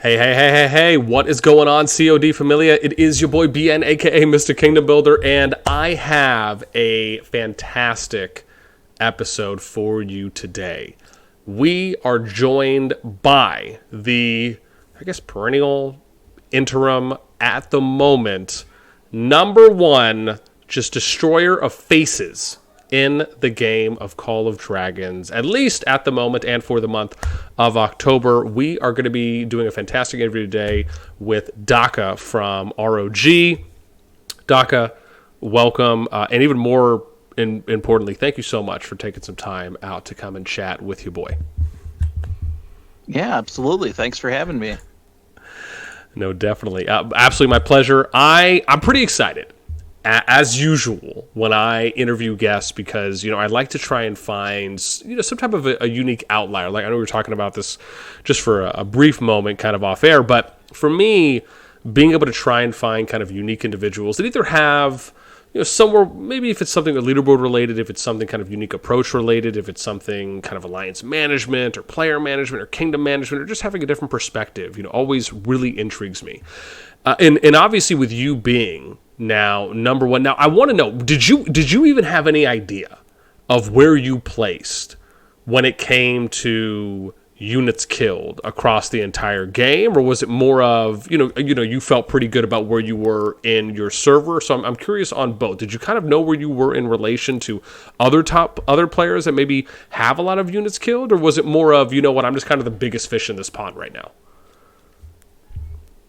Hey, what is going on, CoD Familia? It is your boy BN, aka Mr. Kingdom Builder, and I have a fantastic episode for you today. We are joined by the, perennial, interim, at the moment, number one, just destroyer of faces in the game of Call of Dragons, at least at the moment and for the month of October. We are going to be doing a fantastic interview today with Dakka from ROG. Dakka, welcome, and even more importantly, thank you so much for taking some time out to come and chat with your boy. Yeah, absolutely. Thanks for having me. No, definitely. Absolutely my pleasure. I'm pretty excited, as usual, when I interview guests because, I like to try and find, some type of a unique outlier. Like, I know we were talking about this just for a brief moment kind of off air, but for me, being able to try and find kind of unique individuals that either have, somewhere, maybe if it's something leaderboard related, if it's something kind of unique approach related, if it's something kind of alliance management or player management or kingdom management or just having a different perspective, always really intrigues me. And obviously with you being now number one, now I want to know, did you even have any idea of where you placed when it came to units killed across the entire game, or was it more of you felt pretty good about where you were in your server? So I'm curious on both. Did you kind of know where you were in relation to other players that maybe have a lot of units killed, or was it more of, I'm just kind of the biggest fish in this pond right now?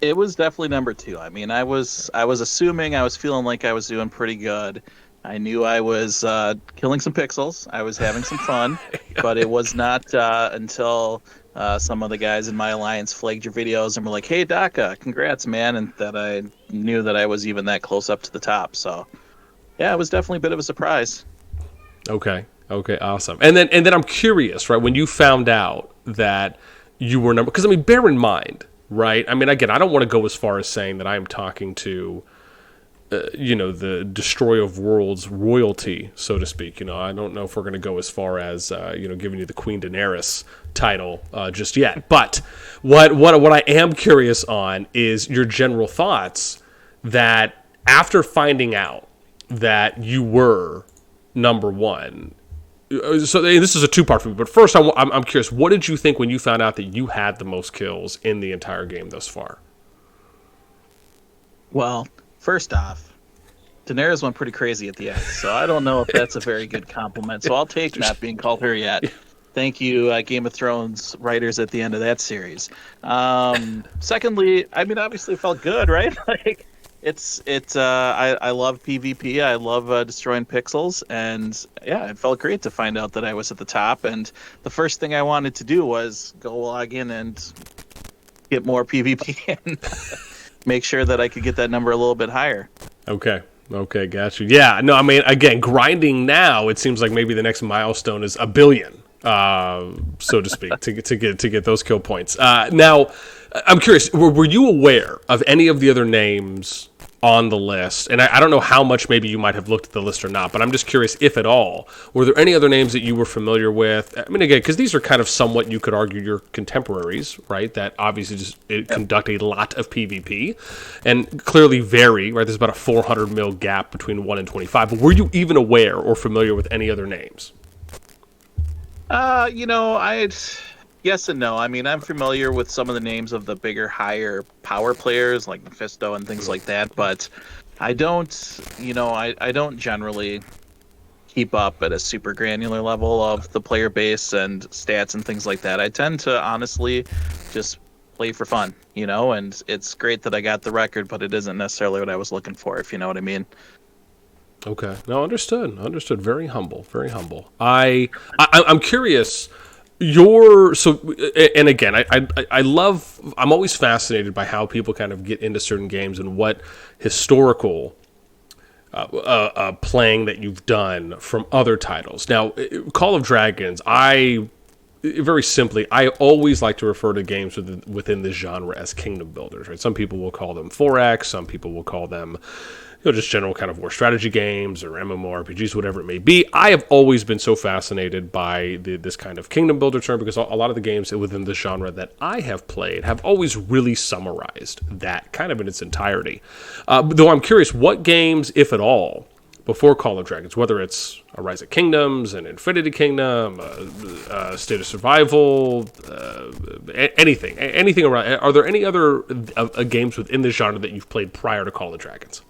It was definitely number two. I mean, I was assuming, I was feeling like I was doing pretty good. I knew I was killing some pixels. I was having some fun, but it was not until some of the guys in my alliance flagged your videos and were like, "Hey, Dakka, congrats, man!" and that I knew that I was even that close up to the top. So, yeah, it was definitely a bit of a surprise. Okay, awesome. And then I'm curious, right? When you found out that you were number, because bear in mind, right? Again, I don't want to go as far as saying that I am talking to, the Destroyer of Worlds royalty, so to speak. I don't know if we're going to go as far as, giving you the Queen Daenerys title just yet. But what I am curious on is your general thoughts that after finding out that you were number one. So this is a two-part for me, but first I'm curious, what did you think when you found out that you had the most kills in the entire game thus far? Well, first off, Daenerys went pretty crazy at the end, so I don't know if that's a very good compliment. So I'll take not being called her yet. Thank you, Game of Thrones writers at the end of that series. Secondly, obviously it felt good, right? Like, I love PvP. I love destroying pixels, and yeah, it felt great to find out that I was at the top. And the first thing I wanted to do was go log in and get more PvP and make sure that I could get that number a little bit higher. Okay, got you. Yeah, no, again, grinding now, it seems like maybe the next milestone is 1 billion, so to speak, to get those kill points. Now, I'm curious, were you aware of any of the other names on the list? And I don't know how much maybe you might have looked at the list or not, but I'm just curious, if at all, were there any other names that you were familiar with? Again, because these are kind of somewhat, you could argue, your contemporaries, right? That obviously just conduct a lot of PvP and clearly vary, right? There's about a 400 mil gap between 1 and 25. But were you even aware or familiar with any other names? Yes and no. I'm familiar with some of the names of the bigger, higher power players like Mephisto and things like that, but I don't, I don't generally keep up at a super granular level of the player base and stats and things like that. I tend to honestly just play for fun, and it's great that I got the record, but it isn't necessarily what I was looking for, if you know what I mean. Okay. No, understood. Very humble. I'm curious. And again, I'm always fascinated by how people kind of get into certain games and what historical playing that you've done from other titles. Now, Call of Dragons, very simply, I always like to refer to games within this genre as kingdom builders, right? Some people will call them 4X, some people will call them just general kind of war strategy games or MMORPGs, whatever it may be. I have always been so fascinated by this kind of kingdom builder term because a lot of the games within the genre that I have played have always really summarized that kind of in its entirety. Though I'm curious, what games, if at all, before Call of Dragons, whether it's a Rise of Kingdoms, an Infinity Kingdom, State of Survival, anything around. Are there any other games within the genre that you've played prior to Call of Dragons?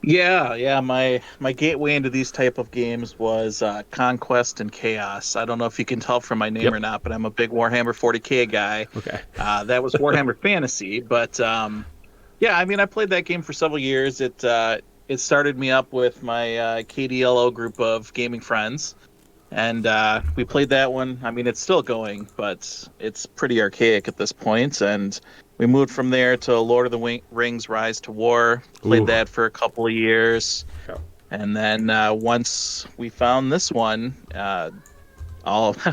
Yeah. My gateway into these type of games was Conquest and Chaos. I don't know if you can tell from my name or not, but I'm a big Warhammer 40K guy. Okay. That was Warhammer Fantasy, but yeah, I mean, I played that game for several years. It started me up with my KDLO group of gaming friends, and we played that one. I mean, it's still going, but it's pretty archaic at this point, and we moved from there to Lord of the Rings Rise to War, played that for a couple of years, and then once we found this one, I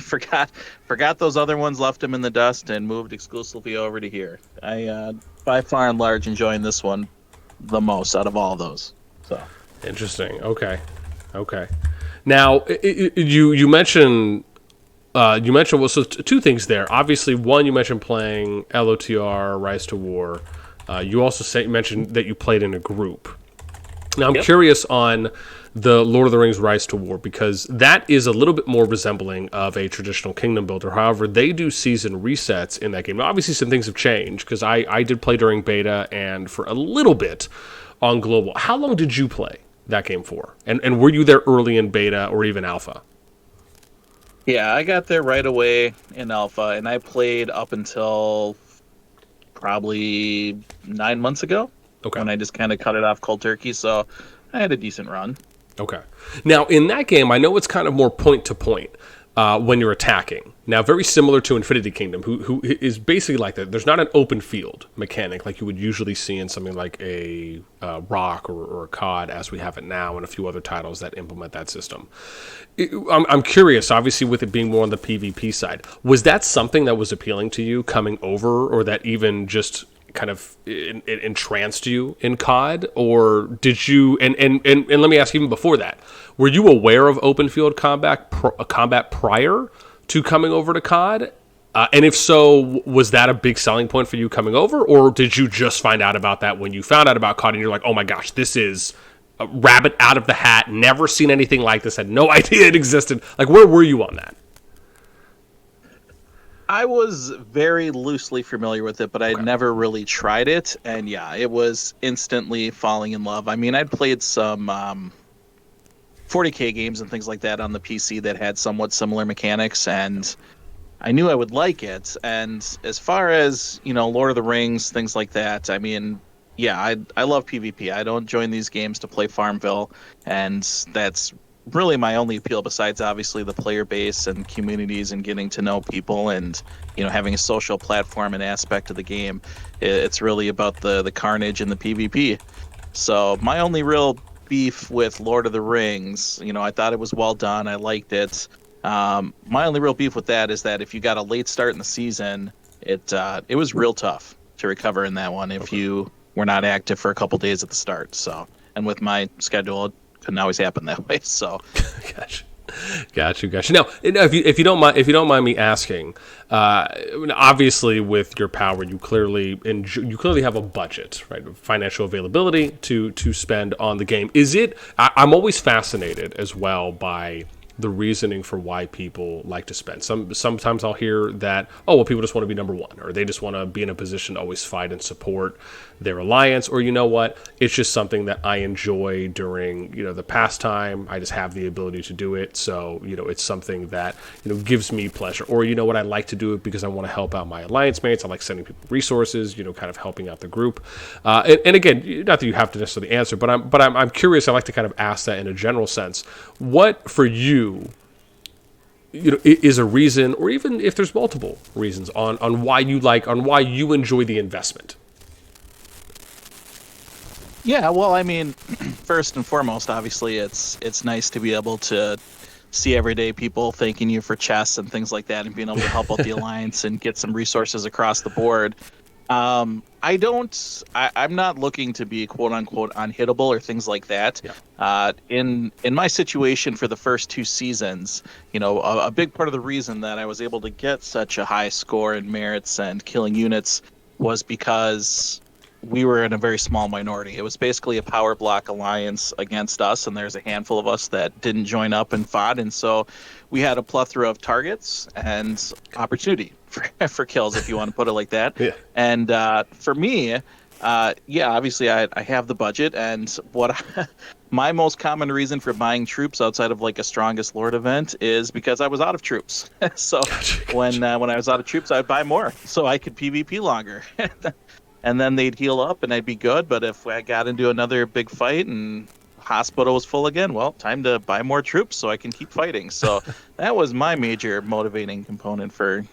forgot those other ones, left them in the dust, and moved exclusively over to here. I, by far and large, enjoying this one the most out of all of those. So interesting. Okay. Now you mentioned well, so two things there. Obviously, one, you mentioned playing LOTR Rise to War. You also mentioned that you played in a group. Now I'm curious on the Lord of the Rings Rise to War because that is a little bit more resembling of a traditional kingdom builder. However, they do season resets in that game. Now, obviously, some things have changed because I did play during beta and for a little bit on global. How long did you play that game for? And were you there early in beta or even alpha? Yeah, I got there right away in alpha, and I played up until probably 9 months ago. Okay. When I just kind of cut it off cold turkey, so I had a decent run. Okay. Now, in that game, I know it's kind of more point to point when you're attacking. Now, very similar to Infinity Kingdom, who is basically like that. There's not an open field mechanic like you would usually see in something like a Rock or a CoD, as we have it now, and a few other titles that implement that system. I'm curious, obviously, with it being more on the PvP side, was that something that was appealing to you coming over, or that even just kind of entranced you in CoD, or did you? And let me ask, even before that, were you aware of open field combat prior to coming over to CoD? And if so, was that a big selling point for you coming over, or did you just find out about that when you found out about CoD and you're like, oh my gosh, this is a rabbit out of the hat, never seen anything like this, had no idea it existed? Like, where were you on that? I was very loosely familiar with it, but I'd never really tried it. And yeah, it was instantly falling in love. I mean, I'd played some 40K games and things like that on the PC that had somewhat similar mechanics, and I knew I would like it. And as far as, Lord of the Rings, things like that, I mean, yeah, I love PvP. I don't join these games to play Farmville, and that's really my only appeal, besides obviously the player base and communities and getting to know people and having a social platform and aspect of the game. It's really about the carnage and the PvP. So my only real beef with Lord of the Rings, I thought it was well done, I liked it. My only real beef with that is that if you got a late start in the season, it was real tough to recover in that one if you were not active for a couple days at the start. So, and with my schedule, couldn't always happen that way. So, Gotcha. Now, if you don't mind me asking, obviously with your power, you clearly have a budget, right? Financial availability to spend on the game. I'm always fascinated as well by the reasoning for why people like to spend. Sometimes I'll hear that, people just want to be number one, or they just want to be in a position to always fight and support their alliance, or it's just something that I enjoy during the pastime. I just have the ability to do it, so it's something that gives me pleasure. Or I like to do it because I want to help out my alliance mates. I like sending people resources, kind of helping out the group. And again, not that you have to necessarily answer, but I'm curious. I like to kind of ask that in a general sense. What for you is a reason, or even if there's multiple reasons on why you enjoy the investment? Yeah, well, I mean, first and foremost, obviously, it's nice to be able to see everyday people thanking you for chests and things like that, and being able to help out the alliance and get some resources across the board. I'm not looking to be quote unquote unhittable or things like that. Yeah. In my situation for the first two seasons, a big part of the reason that I was able to get such a high score in merits and killing units was because we were in a very small minority. It was basically a power block alliance against us, and there's a handful of us that didn't join up and fought, and so we had a plethora of targets and opportunity for kills, if you want to put it like that. Yeah. And for me, obviously I have the budget, and my most common reason for buying troops outside of like a strongest lord event is because I was out of troops. So Gotcha. when I was out of troops, I'd buy more so I could PvP longer. And then they'd heal up and I'd be good. But if I got into another big fight and hospital was full again, well, time to buy more troops so I can keep fighting. So that was my major motivating component for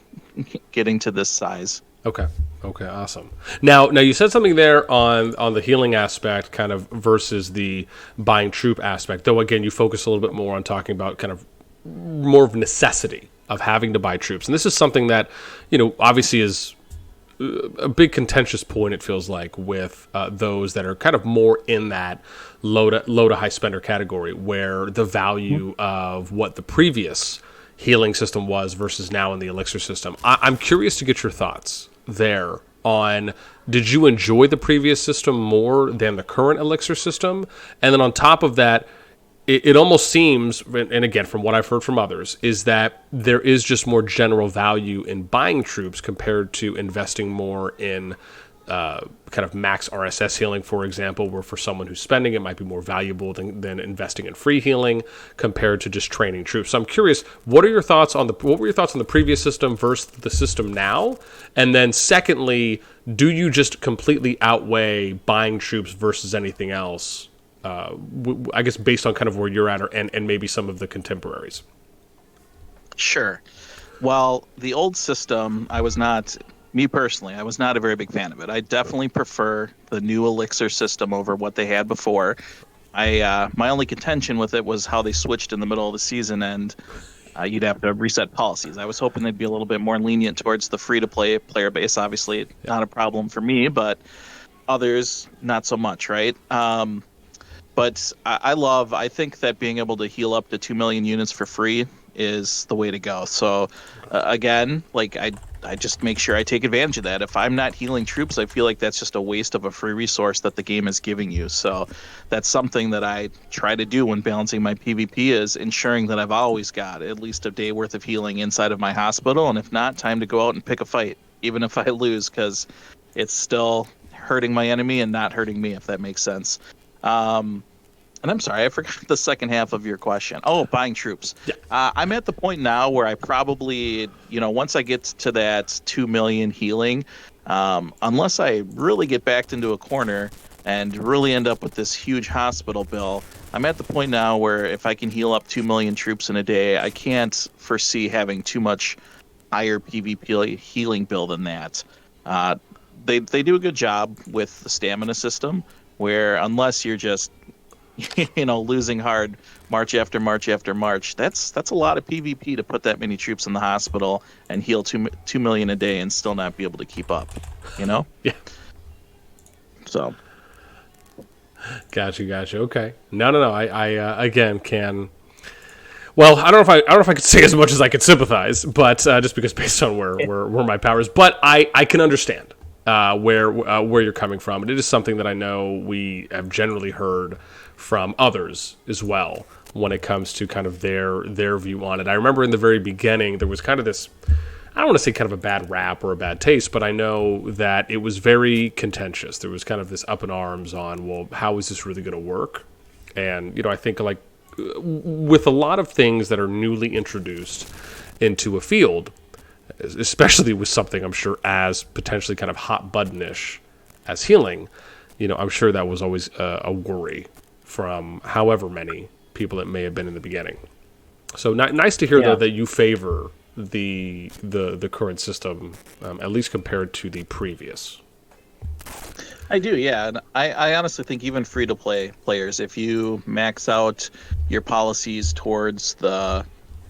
getting to this size. Okay. Okay. Awesome. Now you said something there on the healing aspect, kind of versus the buying troop aspect. Though again, you focus a little bit more on talking about kind of more of necessity of having to buy troops, and this is something that obviously is a big contentious point, it feels like, with those that are kind of more in that low to high spender category, where the value of what the previous healing system was versus now in the elixir system. I'm curious to get your thoughts there on, did you enjoy the previous system more than the current elixir system? And then on top of that, it almost seems, and again, from what I've heard from others, is that there is just more general value in buying troops compared to investing more in kind of max RSS healing, for example, where for someone who's spending, it might be more valuable than investing in free healing compared to just training troops. So I'm curious, what were your thoughts on the previous system versus the system now? And then secondly, do you just completely outweigh buying troops versus anything else? I guess based on kind of where you're at, and maybe some of the contemporaries. Sure. Well, the old system, me personally, I was not a very big fan of it. I definitely prefer the new elixir system over what they had before. My only contention with it was how they switched in the middle of the season, and you'd have to reset policies. I was hoping they'd be a little bit more lenient towards the free-to-play player base. Obviously, not a problem for me, but others, not so much, right? But I think that being able to heal up to 2 million units for free is the way to go. So again, like I just make sure I take advantage of that. If I'm not healing troops, I feel like that's just a waste of a free resource that the game is giving you. So that's something that I try to do when balancing my PvP, is ensuring that I've always got at least a day worth of healing inside of my hospital. And if not, time to go out and pick a fight, even if I lose, because it's still hurting my enemy and not hurting me, if that makes sense. And I'm sorry, I forgot the second half of your question. Oh, buying troops. Yeah. I'm at the point now where I probably, once I get to that 2 million healing, unless I really get backed into a corner and really end up with this huge hospital bill, I'm at the point now where if I can heal up 2 million troops in a day, I can't foresee having too much higher PvP healing bill than that. They do a good job with the stamina system, where unless you're just losing hard March after March after March, that's a lot of PvP to put that many troops in the hospital and heal 2 million a day and still not be able to keep up, Yeah. So. Gotcha. Okay. No. I again can. Well, I don't know if I could say as much as I could sympathize, but just because based on where my powers, but I can understand where you're coming from, and it is something that I know we have generally heard from others as well when it comes to kind of their view on it. I remember in the very beginning there was kind of this, I don't want to say kind of a bad rap or a bad taste, but I know that it was very contentious. There was kind of this up in arms on, well, how is this really going to work? And I think like with a lot of things that are newly introduced into a field, especially with something I'm sure as potentially kind of hot buttonish as healing, I'm sure that was always a worry from however many people it may have been in the beginning. So nice to hear though that you favor the current system, at least compared to the previous. I do, yeah. And I honestly think even free-to-play players, if you max out your policies towards the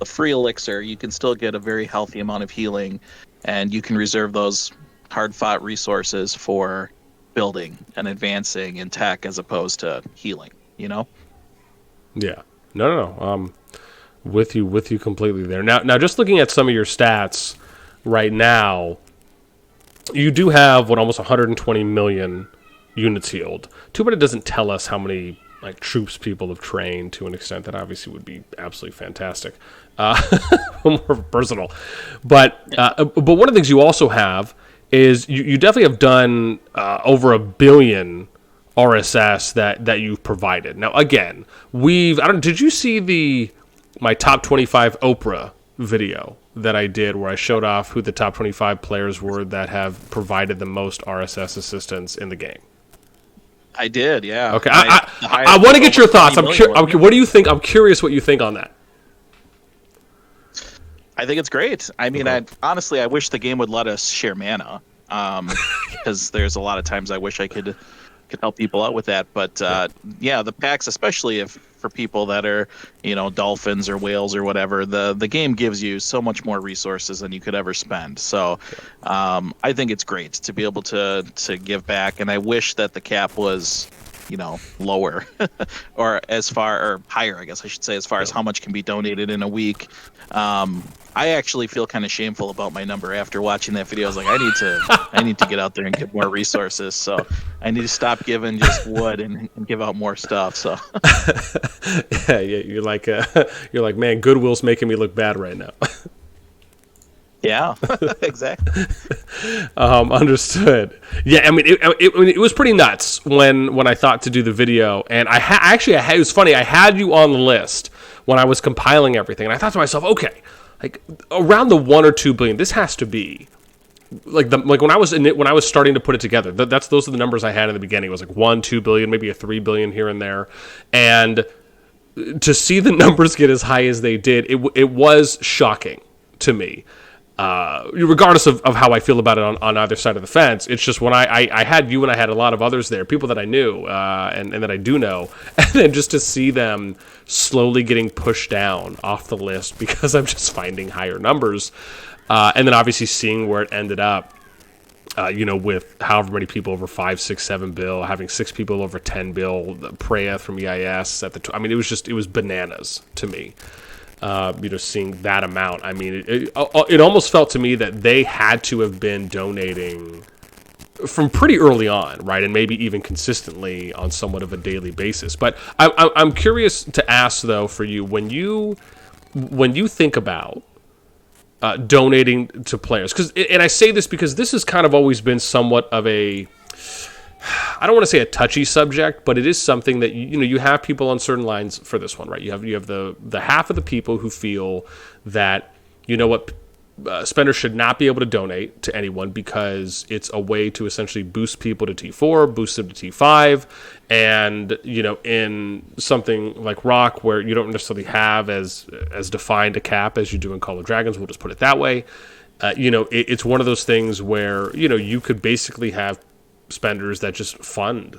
free elixir, you can still get a very healthy amount of healing, and you can reserve those hard-fought resources for building and advancing in tech as opposed to healing, you know? Yeah. No. With you completely there. Now, just looking at some of your stats right now, you do have almost 120 million units healed. Too bad it doesn't tell us how many like troops people have trained to an extent that obviously would be absolutely fantastic, more personal. But one of the things you also have is you definitely have done over 1 billion RSS that you've provided. Now again, did you see my top 25 Oprah video that I did where I showed off who the top 25 players were that have provided the most RSS assistance in the game? I did, yeah. Okay, I want to get your thoughts. What do you think? I'm curious what you think on that. I think it's great. I mean, honestly, I wish the game would let us share mana, because there's a lot of times I wish I could help people out with that. But yeah, the packs, especially if for people that are, dolphins or whales or whatever, the game gives you so much more resources than you could ever spend. So I think it's great to be able to give back, and I wish that the cap was lower or higher, I guess I should say, as far as how much can be donated in a week. I actually feel kind of shameful about my number after watching that video. I was like, I need to get out there and get more resources. So I need to stop giving just wood and give out more stuff. So yeah, you're like, man, Goodwill's making me look bad right now. Yeah, exactly. Understood. Yeah, I mean, it was pretty nuts when I thought to do the video, and it was funny. I had you on the list when I was compiling everything, and I thought to myself, okay, like around the 1 or 2 billion, this has to be like when I was starting to put it together. Those are the numbers I had in the beginning. It was like 1, 2 billion, maybe a 3 billion here and there, and to see the numbers get as high as they did, it was shocking to me. Regardless of how I feel about it on either side of the fence, it's just when I had you and I had a lot of others there, people that I knew and that I do know, and then just to see them slowly getting pushed down off the list because I'm just finding higher numbers, and then obviously seeing where it ended up, with however many people over 5, 6, 7 bill, having 6 people over 10 bill, Preya from EIS at the it was bananas to me. Seeing that amount, I mean, it almost felt to me that they had to have been donating from pretty early on, right, and maybe even consistently on somewhat of a daily basis. But I'm curious to ask though, for you, when you think about donating to players, and I say this because this has kind of always been somewhat of a, I don't want to say a touchy subject, but it is something that you have people on certain lines for this one, right? You have the half of the people who feel that spenders should not be able to donate to anyone because it's a way to essentially boost people to T4, boost them to T5, and in something like Rock where you don't necessarily have as defined a cap as you do in Call of Dragons, we'll just put it that way. It's one of those things where you could basically have spenders that just fund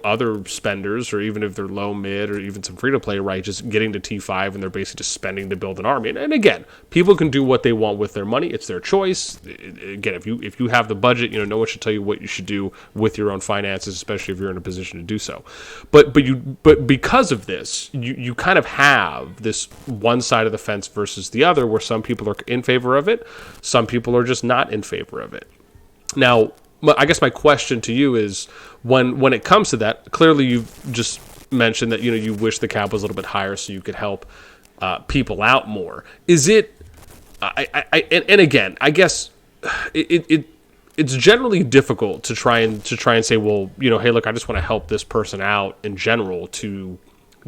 other spenders, or even if they're low mid or even some free to play, right, just getting to T5 and they're basically just spending to build an army. And again, people can do what they want with their money. It's their choice. Again, if you have the budget, no one should tell you what you should do with your own finances, especially if you're in a position to do so. But because of this, you kind of have this one side of the fence versus the other, where some people are in favor of it, some people are just not in favor of it. Now, I guess my question to you is, when it comes to that, clearly you've just mentioned that you wish the cap was a little bit higher so you could help people out more. Is it? And again, I guess it's generally difficult to try and say, well, hey, look, I just want to help this person out in general, to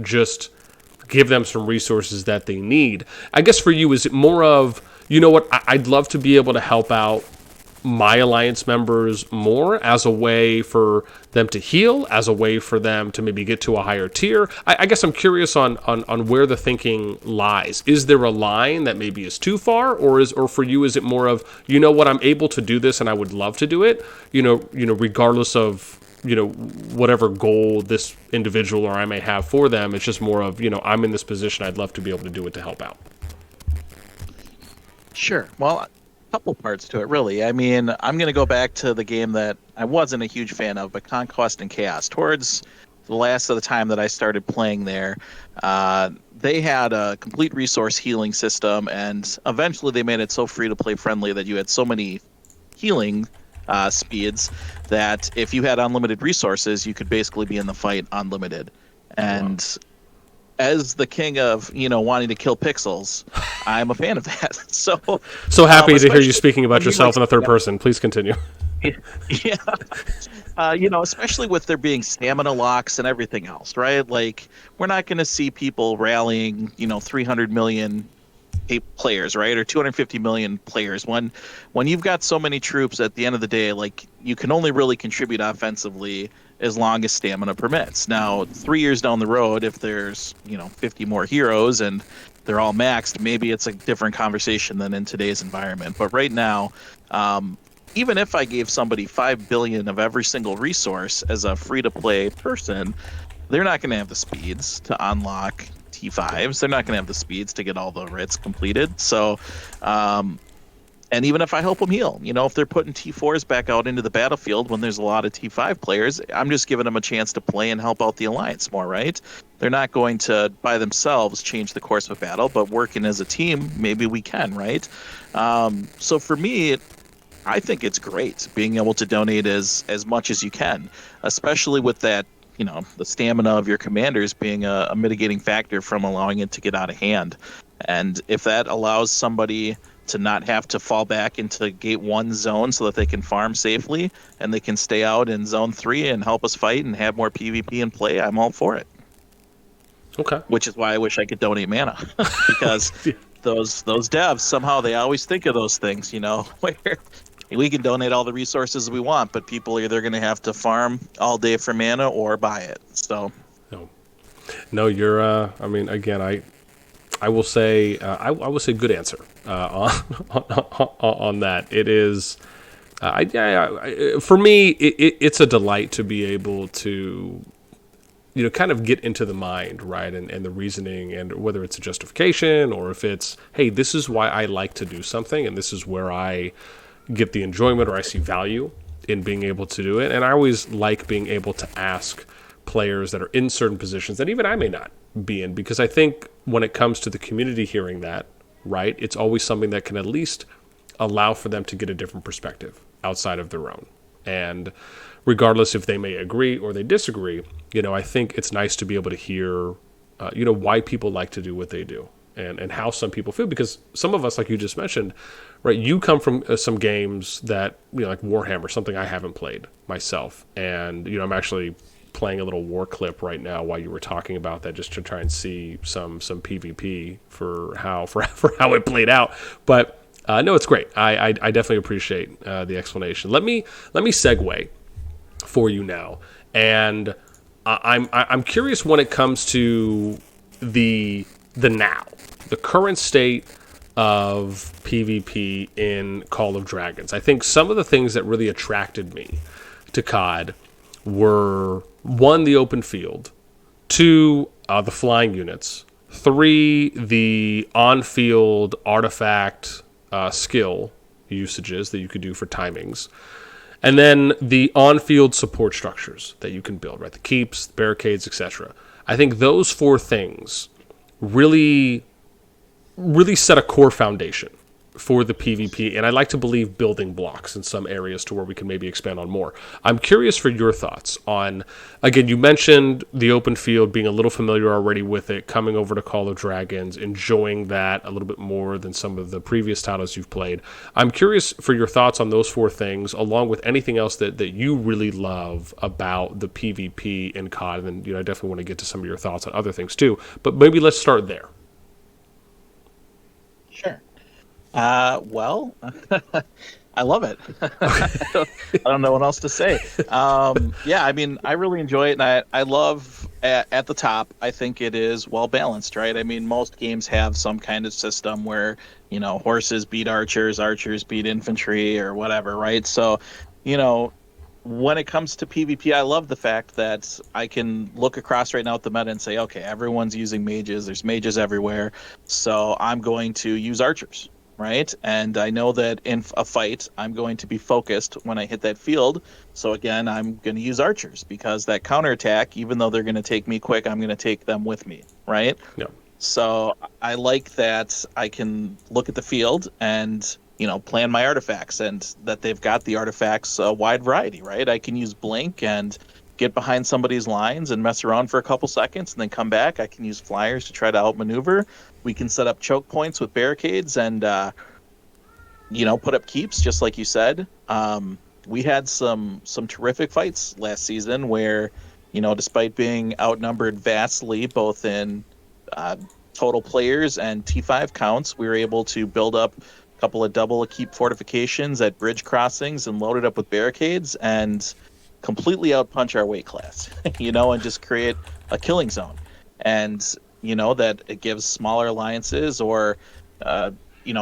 just give them some resources that they need. I guess for you, is it more of, what, I'd love to be able to help out my alliance members more as a way for them to heal, as a way for them to maybe get to a higher tier? I guess I'm curious on where the thinking lies. Is there a line that maybe is too far, or for you, is it more of, what, I'm able to do this and I would love to do it, regardless of whatever goal this individual or I may have for them. It's just more of, I'm in this position, I'd love to be able to do it to help out. Sure. Well, couple parts to it, really. I mean, I'm going to go back to the game that I wasn't a huge fan of, but Conquest and Chaos. Towards the last of the time that I started playing there, they had a complete resource healing system, and eventually they made it so free to play friendly that you had so many healing speeds that if you had unlimited resources, you could basically be in the fight unlimited. And as the king of wanting to kill pixels, I'm a fan of that. So happy to hear you speaking about yourself in the third person. Please continue. Yeah. Especially with there being stamina locks and everything else, right? Like, we're not going to see people rallying 300 million players, right, or 250 million players when you've got so many troops. At the end of the day, like, you can only really contribute offensively as long as stamina permits. Now, 3 years down the road, if there's 50 more heroes and they're all maxed, maybe it's a different conversation than in today's environment. But right now, even if I gave somebody 5 billion of every single resource as a free-to-play person, they're not going to have the speeds to unlock T5s. They're not going to have the speeds to get all the writs completed. So, and even if I help them heal, if they're putting T4s back out into the battlefield when there's a lot of T5 players, I'm just giving them a chance to play and help out the Alliance more, right? They're not going to, by themselves, change the course of battle, but working as a team, maybe we can, right? So for me, I think it's great being able to donate as much as you can, especially with that, the stamina of your commanders being a mitigating factor from allowing it to get out of hand. And if that allows somebody to not have to fall back into Gate 1 zone so that they can farm safely and they can stay out in Zone 3 and help us fight and have more PvP and play, I'm all for it. Okay. Which is why I wish I could donate mana. Because those devs, somehow they always think of those things, where we can donate all the resources we want, but people are either going to have to farm all day for mana or buy it. So, no, you're. I mean, again, I will say, I will say, good answer on that. It is, for me, it's a delight to be able to, kind of get into the mind, right, and the reasoning, and whether it's a justification or if it's, hey, this is why I like to do something, and this is where I get the enjoyment or I see value in being able to do it. And I always like being able to ask players that are in certain positions that even I may not be in, because I think when it comes to the community hearing that, right, it's always something that can at least allow for them to get a different perspective outside of their own. And regardless if they may agree or they disagree, I think it's nice to be able to hear, why people like to do what they do. And how some people feel, because some of us, like you just mentioned, right, you come from some games that, like Warhammer, something I haven't played myself. And, I'm actually playing a little war clip right now while you were talking about that, just to try and see some PvP for how it played out. But no, it's great. I definitely appreciate the explanation. Let me segue for you now. And I'm curious when it comes to the current state of PvP in Call of Dragons. I think some of the things that really attracted me to COD were, 1, the open field, 2, the flying units, 3, the on-field artifact skill usages that you could do for timings, and then the on-field support structures that you can build, right? The keeps, the barricades, etc. I think those 4 things really set a core foundation for the PvP, and I like to believe building blocks in some areas to where we can maybe expand on more. I'm curious for your thoughts on, again, you mentioned the open field, being a little familiar already with it, coming over to Call of Dragons, enjoying that a little bit more than some of the previous titles you've played. I'm curious for your thoughts on those 4 things, along with anything else that you really love about the PvP in COD, and then I definitely want to get to some of your thoughts on other things too, but maybe let's start there. Sure. Well, I love it. I don't know what else to say. Yeah, I mean, I really enjoy it, and I love at the top. I think it is well balanced, right? I mean, most games have some kind of system where horses beat archers, archers beat infantry, or whatever, right? So, when it comes to PvP, I love the fact that I can look across right now at the meta and say, okay, everyone's using mages. There's mages everywhere, so I'm going to use archers. right? And I know that in a fight, I'm going to be focused when I hit that field. So again, I'm going to use archers because that counterattack, even though they're going to take me quick, I'm going to take them with me, right? Yeah. So I like that I can look at the field and, plan my artifacts, and that they've got the artifacts a wide variety, right? I can use blink and get behind somebody's lines and mess around for a couple seconds and then come back. I can use flyers to try to outmaneuver. We can set up choke points with barricades and, put up keeps, just like you said. We had some terrific fights last season where, despite being outnumbered vastly, both in total players and T5 counts, we were able to build up a couple of double keep fortifications at bridge crossings and load it up with barricades and completely outpunch our weight class, and just create a killing zone. And, that it gives smaller alliances or,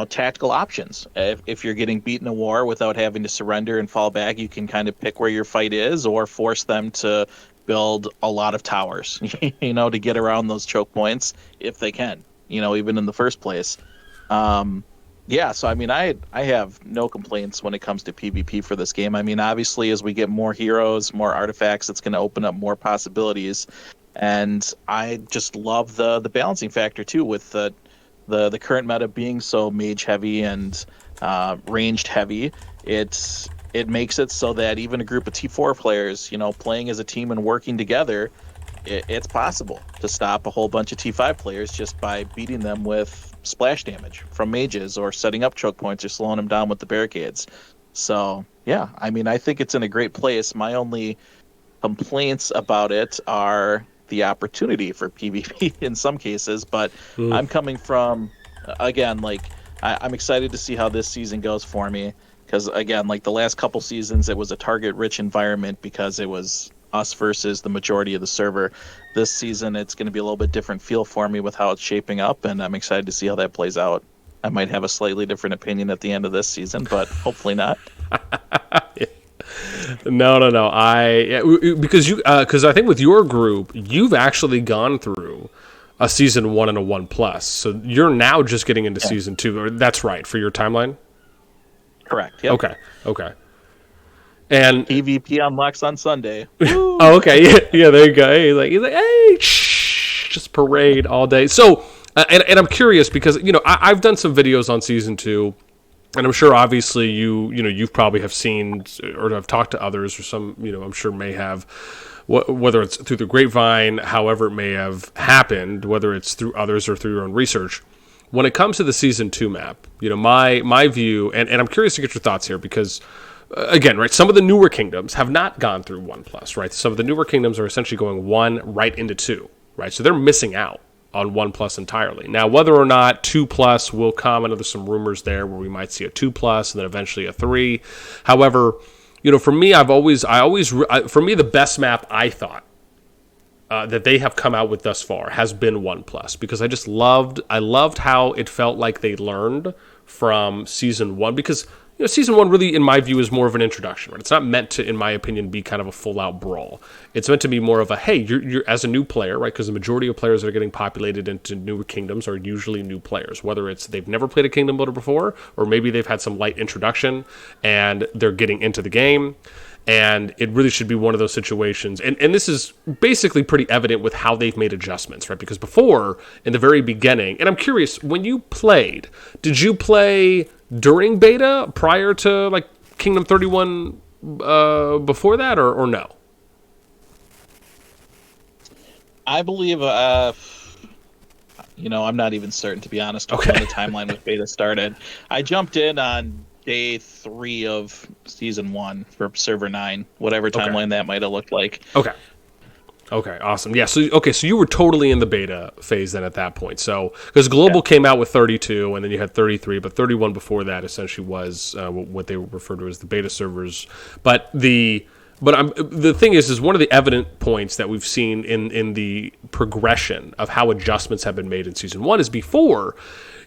tactical options. If you're getting beaten in a war without having to surrender and fall back, you can kind of pick where your fight is or force them to build a lot of towers, to get around those choke points if they can, even in the first place. So I have no complaints when it comes to PvP for this game. I mean, obviously, as we get more heroes, more artifacts, it's going to open up more possibilities. And I just love the balancing factor too, with the current meta being so mage heavy and ranged heavy. It makes it so that even a group of T4 players, playing as a team and working together, it's possible to stop a whole bunch of T5 players just by beating them with splash damage from mages or setting up choke points or slowing them down with the barricades. So, yeah, I think it's in a great place. My only complaints about it are the opportunity for PvP in some cases, but I'm coming from, again, I'm excited to see how this season goes for me. Because, again, the last couple seasons, it was a target-rich environment because it was us versus the majority of the server. This season, it's going to be a little bit different feel for me with how it's shaping up, and I'm excited to see how that plays out. I might have a slightly different opinion at the end of this season, but hopefully not. No. Because I think with your group, you've actually gone through a season 1 and a 1+. So you're now just getting into season 2. That's right, for your timeline? Correct. Yep. Okay. And PvP unlocks on Sunday. Oh, okay. Yeah, there you go. He's like, hey, shh, just parade all day. So, and I'm curious because I've done some videos on season 2, and I'm sure obviously you've probably have seen or have talked to others or some I'm sure may have, whether it's through the grapevine, however it may have happened, whether it's through others or through your own research. When it comes to the season 2 map, my view, and I'm curious to get your thoughts here because, again, right, some of the newer kingdoms have not gone through 1+, right? Some of the newer kingdoms are essentially going 1 right into 2, right? So they're missing out on 1+ entirely. Now, whether or not 2+ will come, I know there's some rumors there where we might see a 2+ and then eventually a 3. However, for me, for me, the best map I thought that they have come out with thus far has been 1+, because I loved how it felt like they learned from season 1, because season 1 really, in my view, is more of an introduction, right? It's not meant to, in my opinion, be kind of a full-out brawl. It's meant to be more of a, hey, you're as a new player, right? Because the majority of players that are getting populated into newer kingdoms are usually new players, whether it's they've never played a kingdom builder before, or maybe they've had some light introduction and they're getting into the game. And it really should be one of those situations. And this is basically pretty evident with how they've made adjustments, right? Because before, in the very beginning, and I'm curious, when you played, did you play during beta prior to Kingdom 31 before that, or no? I believe, I'm not even certain, to be honest, when the timeline with beta started. I jumped in on day 3 of season 1 for server 9, whatever timeline that might have looked like. Okay, awesome. Yeah, so you were totally in the beta phase then at that point. So, because Global came out with 32, and then you had 33, but 31 before that essentially was what they refer to as the beta servers. But the thing is one of the evident points that we've seen in the progression of how adjustments have been made in season 1 is before,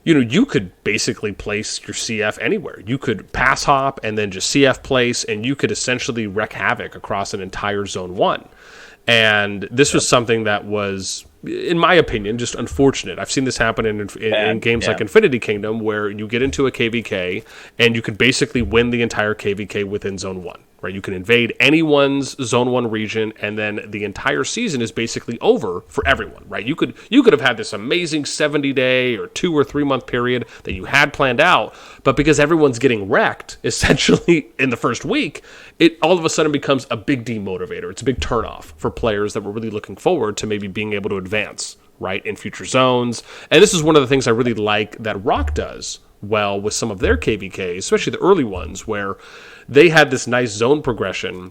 you could basically place your CF anywhere. You could pass hop and then just CF place, and you could essentially wreak havoc across an entire zone 1. And this was something that was, in my opinion, just unfortunate. I've seen this happen in games like Infinity Kingdom, where you get into a KVK and you could basically win the entire KVK within Zone 1. Right? You can invade anyone's Zone 1 region, and then the entire season is basically over for everyone. Right? You could have had this amazing 70-day or 2 or 3 month period that you had planned out, but because everyone's getting wrecked, essentially, in the first week, it all of a sudden becomes a big demotivator. It's a big turnoff for players that were really looking forward to maybe being able to advance, right, in future zones. And this is one of the things I really like that Rock does well with some of their KVKs, especially the early ones, where they had this nice zone progression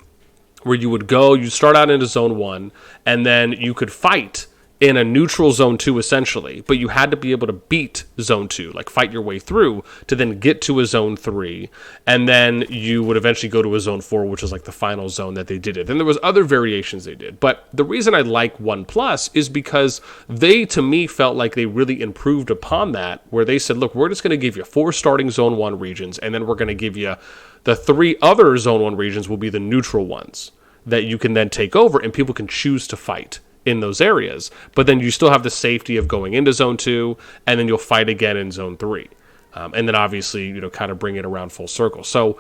where you start out into Zone 1, and then you could fight in a neutral Zone 2, essentially, but you had to be able to beat Zone 2, like fight your way through to then get to a Zone 3, and then you would eventually go to a Zone 4, which is like the final zone that they did it. And there was other variations they did, but the reason I like 1 Plus is because they, to me, felt like they really improved upon that, where they said, look, we're just going to give you 4 starting Zone 1 regions, and then we're going to give you the 3 other Zone 1 regions will be the neutral ones that you can then take over, and people can choose to fight in those areas. But then you still have the safety of going into Zone 2, and then you'll fight again in Zone 3. And then obviously, kind of bring it around full circle. So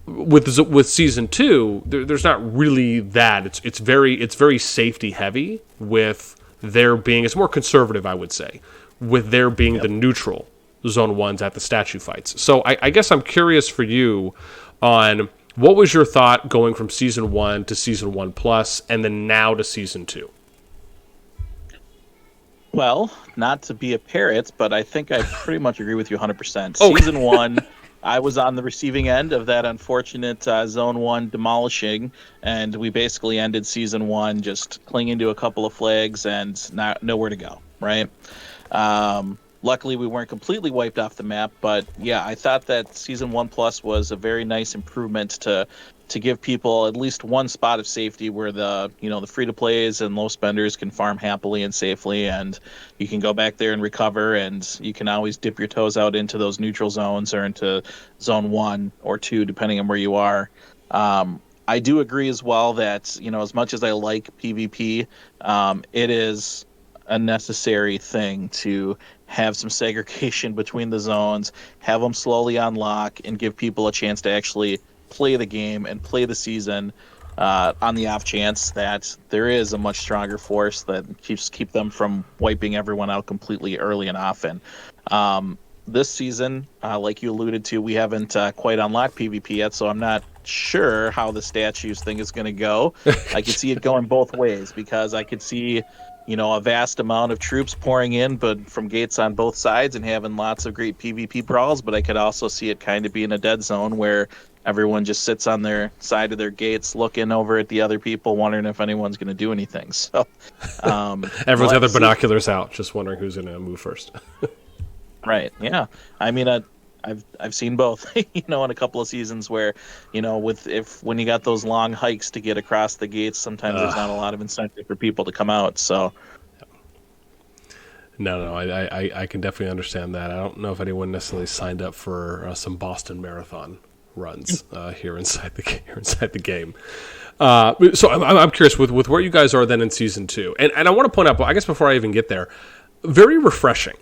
with Season 2, there's not really that. It's very safety heavy with there being, it's more conservative, I would say, with there being the neutral Zone 1s at the statue fights. So I guess I'm curious for you on what was your thought going from Season 1 to Season 1 Plus, and then now to Season 2? Well, not to be a parrot, but I think I pretty much agree with you 100%. Oh. Season 1, I was on the receiving end of that unfortunate Zone 1 demolishing, and we basically ended Season 1 just clinging to a couple of flags and nowhere to go, right? Luckily, we weren't completely wiped off the map, but yeah, I thought that Season 1 Plus was a very nice improvement to give people at least one spot of safety where the free-to-plays and low spenders can farm happily and safely, and you can go back there and recover, and you can always dip your toes out into those neutral zones or into Zone 1 or 2, depending on where you are. I do agree as well that, as much as I like PvP, it is a necessary thing to have some segregation between the zones, have them slowly unlock, and give people a chance to actually play the game and play the season on the off chance that there is a much stronger force that keep them from wiping everyone out completely early and often. This season, like you alluded to, we haven't quite unlocked PvP yet, so I'm not sure how the statues thing is going to go. I could see it going both ways, because I could see a vast amount of troops pouring in, but from gates on both sides and having lots of great PvP brawls. But I could also see it kind of being a dead zone where everyone just sits on their side of their gates, looking over at the other people, wondering if anyone's going to do anything. So everyone's got their binoculars out, just wondering who's going to move first. Right. Yeah. I mean, I've seen both, in a couple of seasons where, when you got those long hikes to get across the gates, sometimes there's not a lot of incentive for people to come out. So. No, I can definitely understand that. I don't know if anyone necessarily signed up for some Boston Marathon runs here inside the game. So I'm curious with where you guys are then in Season 2, and I want to point out, I guess before I even get there, very refreshing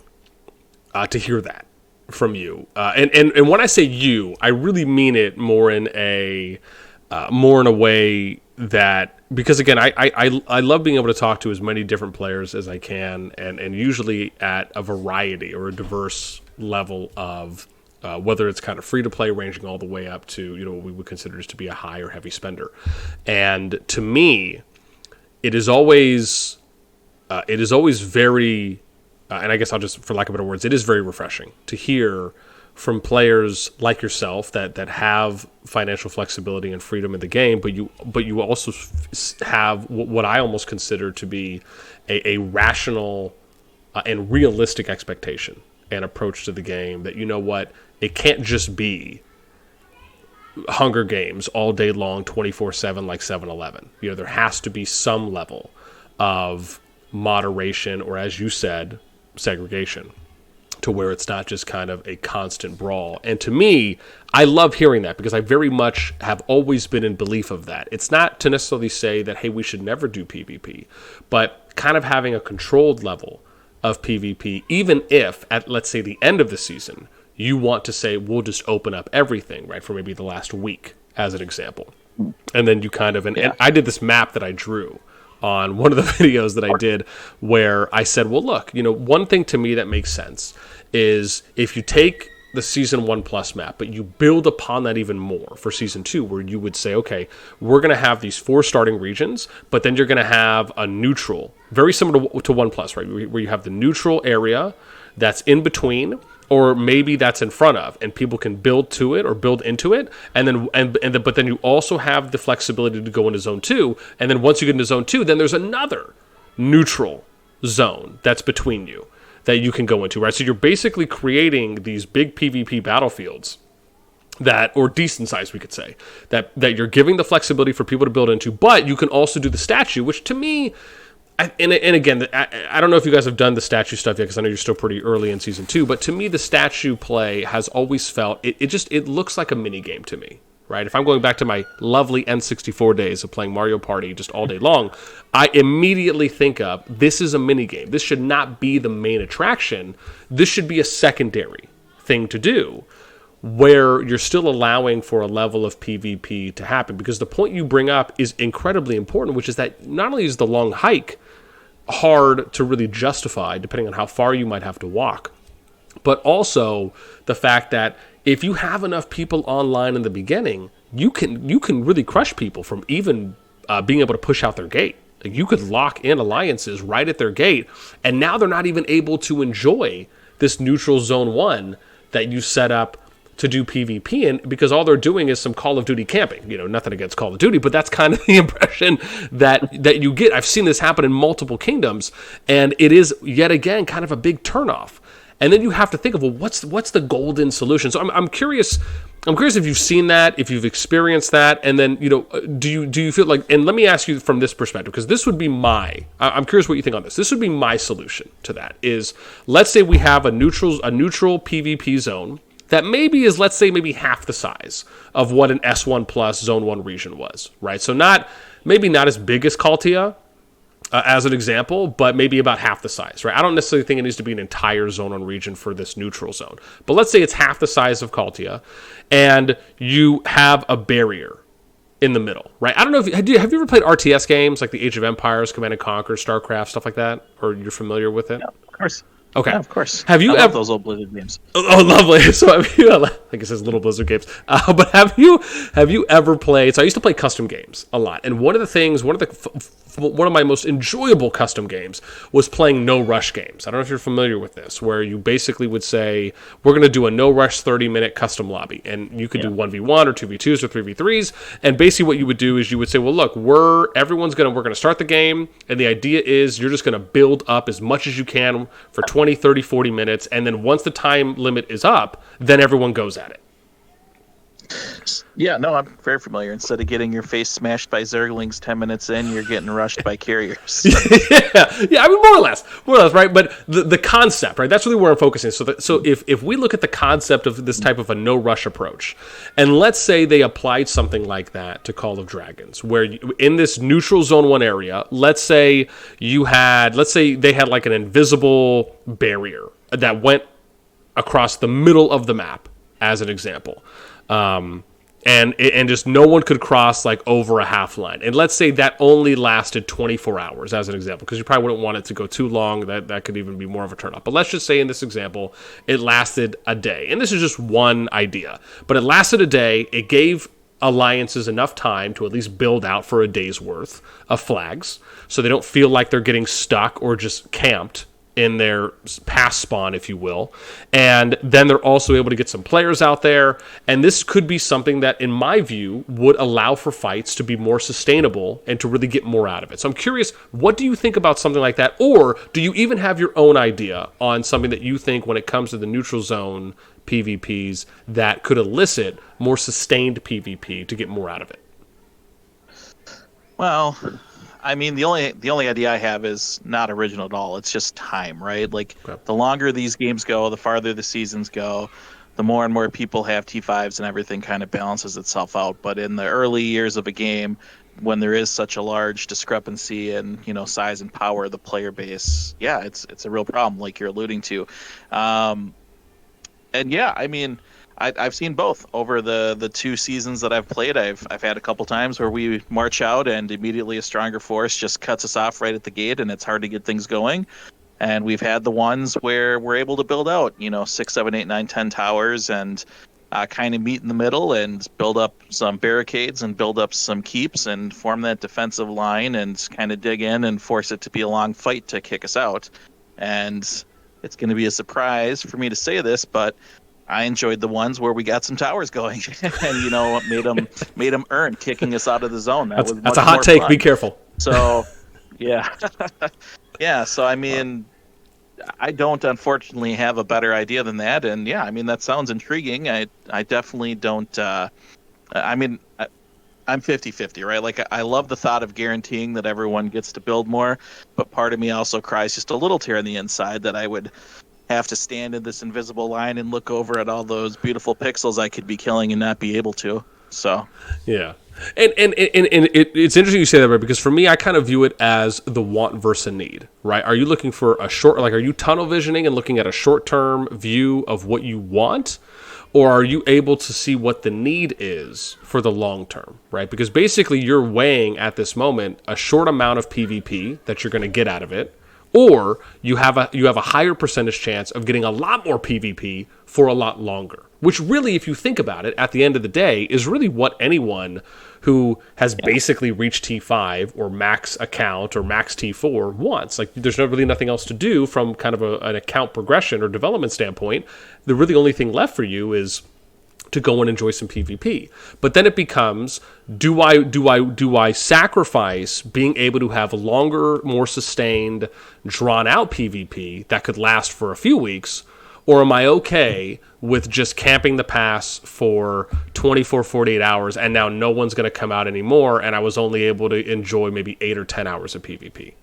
to hear that from you, and when I say you, I really mean it more in a way that, because again, I love being able to talk to as many different players as I can, and usually at a variety or a diverse level of whether it's kind of free to play, ranging all the way up to what we would consider just to be a high or heavy spender. And to me, it is always very. And I guess I'll just, for lack of better words, it is very refreshing to hear from players like yourself that have financial flexibility and freedom in the game, but you also have what I almost consider to be a rational and realistic expectation and approach to the game. That it can't just be Hunger Games all day long, 24/7 like 7-Eleven. There has to be some level of moderation, or as you said, segregation. to where it's not just kind of a constant brawl. And to me, I love hearing that because I very much have always been in belief of that. It's not to necessarily say that, hey, we should never do PvP, but kind of having a controlled level of PvP, even if at, let's say, the end of the season, you want to say, we'll just open up everything, right, for maybe the last week, as an example. And then you kind of, and I did this map that I drew on one of the videos that I did where I said, well, look, one thing to me that makes sense is if you take the Season 1 Plus map, but you build upon that even more for Season 2, where you would say, okay, we're going to have these 4 starting regions, but then you're going to have a neutral, very similar to 1 Plus, right, where you have the neutral area that's in between, or maybe that's in front of, and people can build to it or build into it, but then you also have the flexibility to go into Zone 2, and then once you get into Zone 2, then there's another neutral zone that's between you that you can go into, right? So you're basically creating these big PvP battlefields that, or decent size, we could say, that you're giving the flexibility for people to build into, but you can also do the statue, which to me, and again, I don't know if you guys have done the statue stuff yet, because I know you're still pretty early in Season 2, but to me, the statue play has always felt, it looks like a mini game to me, right? If I'm going back to my lovely N64 days of playing Mario Party just all day long, I immediately think of, this is a mini game. This should not be the main attraction. This should be a secondary thing to do, where you're still allowing for a level of PvP to happen. Because the point you bring up is incredibly important, which is that not only is the long hike hard to really justify, depending on how far you might have to walk, but also the fact that if you have enough people online in the beginning, you can really crush people from even being able to push out their gate. Like, you could lock in alliances right at their gate, and now they're not even able to enjoy this neutral Zone 1 that you set up to do PvP in, because all they're doing is some Call of Duty camping. Nothing against Call of Duty, but that's kind of the impression that you get. I've seen this happen in multiple kingdoms, and it is, yet again, kind of a big turnoff. And then you have to think of, well, what's the golden solution? So I'm curious if you've seen that, if you've experienced that, and then, do you feel like, and let me ask you from this perspective, because this would be I'm curious what you think on this. This would be my solution to that is, let's say we have a neutral PvP zone that maybe is, let's say, maybe half the size of what an S1 Plus Zone 1 region was, right? So maybe not as big as Kaltia, as an example, but maybe about half the size, right? I don't necessarily think it needs to be an entire Zone 1 region for this neutral zone. But let's say it's half the size of Kaltia, and you have a barrier in the middle, right? I don't know, have you ever played RTS games like the Age of Empires, Command & Conquer, StarCraft, stuff like that? Or you're familiar with it? Yeah, of course. Okay. Yeah, of course. Have you I ever love those old Blizzard games? Oh, lovely. So have you, like it says, little Blizzard games. But have you ever played? So I used to play custom games a lot, and one of my most enjoyable custom games was playing no rush games. I don't know if you're familiar with this, where you basically would say, we're going to do a no rush 30-minute custom lobby, and you could do 1v1 or 2v2s or 3v3s, and basically what you would do is you would say, well, look, we're going to start the game, and the idea is you're just going to build up as much as you can for 20, 30, 40 minutes, and then once the time limit is up, then everyone goes at it. Yeah, no, I'm very familiar. Instead of getting your face smashed by Zerglings 10 minutes in, you're getting rushed by carriers. yeah, I mean, more or less, right? But the concept, right? That's really where I'm focusing. So if we look at the concept of this type of a no rush approach, and let's say they applied something like that to Call of Dragons, where in this neutral Zone 1 area, let's say they had like an invisible barrier that went across the middle of the map, as an example. And just no one could cross like over a half line. And let's say that only lasted 24 hours as an example, because you probably wouldn't want it to go too long. That could even be more of a turn off. But let's just say in this example, it lasted a day. And this is just one idea, but it lasted a day. It gave alliances enough time to at least build out for a day's worth of flags, so they don't feel like they're getting stuck or just camped in their pass spawn, if you will. And then they're also able to get some players out there. And this could be something that, in my view, would allow for fights to be more sustainable and to really get more out of it. So I'm curious, what do you think about something like that? Or do you even have your own idea on something that you think, when it comes to the neutral zone PvPs, that could elicit more sustained PvP to get more out of it? Well, I mean, the only idea I have is not original at all. It's just time, right? Like Okay. the longer these games go, the farther the seasons go, the more and more people have T5s and everything kind of balances itself out. But in the early years of a game, when there is such a large discrepancy in, size and power of the player base, yeah, it's a real problem, like you're alluding to. Um, and yeah, I mean, I've seen both over the 2 seasons that I've played. I've had a couple times where we march out and immediately a stronger force just cuts us off right at the gate, and it's hard to get things going. And we've had the ones where we're able to build out, 6, 7, 8, 9, 10 towers and kind of meet in the middle and build up some barricades and build up some keeps and form that defensive line and kind of dig in and force it to be a long fight to kick us out. And it's going to be a surprise for me to say this, but I enjoyed the ones where we got some towers going and made them earn kicking us out of the zone. That's a hot take. Fun. Be careful. So, yeah, yeah. So I mean, I don't unfortunately have a better idea than that, and yeah, I mean that sounds intriguing. I definitely don't. I mean, I'm 50-50, right? Like I love the thought of guaranteeing that everyone gets to build more, but part of me also cries just a little tear on the inside that I would have to stand in this invisible line and look over at all those beautiful pixels I could be killing and not be able to. So yeah, and it's interesting you say that, right? Because for me, I kind of view it as the want versus need, right? Are you looking for a short, like, are you tunnel visioning and looking at a short-term view of what you want, or are you able to see what the need is for the long term, right? Because basically, you're weighing at this moment a short amount of PvP that you're going to get out of it, or you have a higher percentage chance of getting a lot more PvP for a lot longer. Which really, if you think about it, at the end of the day, is really what anyone who has basically reached T5 or max account or max T4 wants. Like, there's really nothing else to do from kind of an account progression or development standpoint. The really only thing left for you is to go and enjoy some PvP. But then it becomes, do I sacrifice being able to have longer, more sustained, drawn out PvP that could last for a few weeks, or am I okay with just camping the pass for 24, 48 hours and now no one's going to come out anymore and I was only able to enjoy maybe 8 or 10 hours of PvP?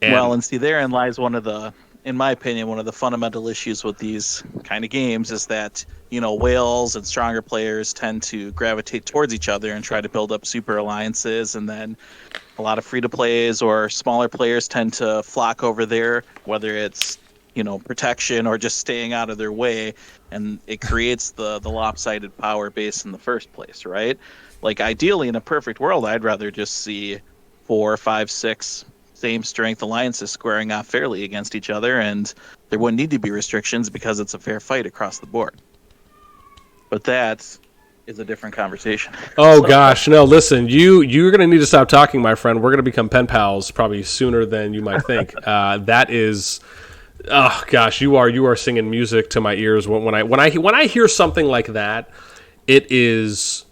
And see, therein lies in my opinion, one of the fundamental issues with these kind of games is that, whales and stronger players tend to gravitate towards each other and try to build up super alliances. And then a lot of free-to-plays or smaller players tend to flock over there, whether it's, protection or just staying out of their way. And it creates the lopsided power base in the first place, right? Like, ideally, in a perfect world, I'd rather just see 4, 5, 6 same strength alliances squaring off fairly against each other, and there wouldn't need to be restrictions because it's a fair fight across the board. But that is a different conversation. Oh, gosh, no, listen, you're going to need to stop talking, my friend. We're going to become pen pals probably sooner than you might think. That is, oh gosh, you are singing music to my ears when I hear something like that. It is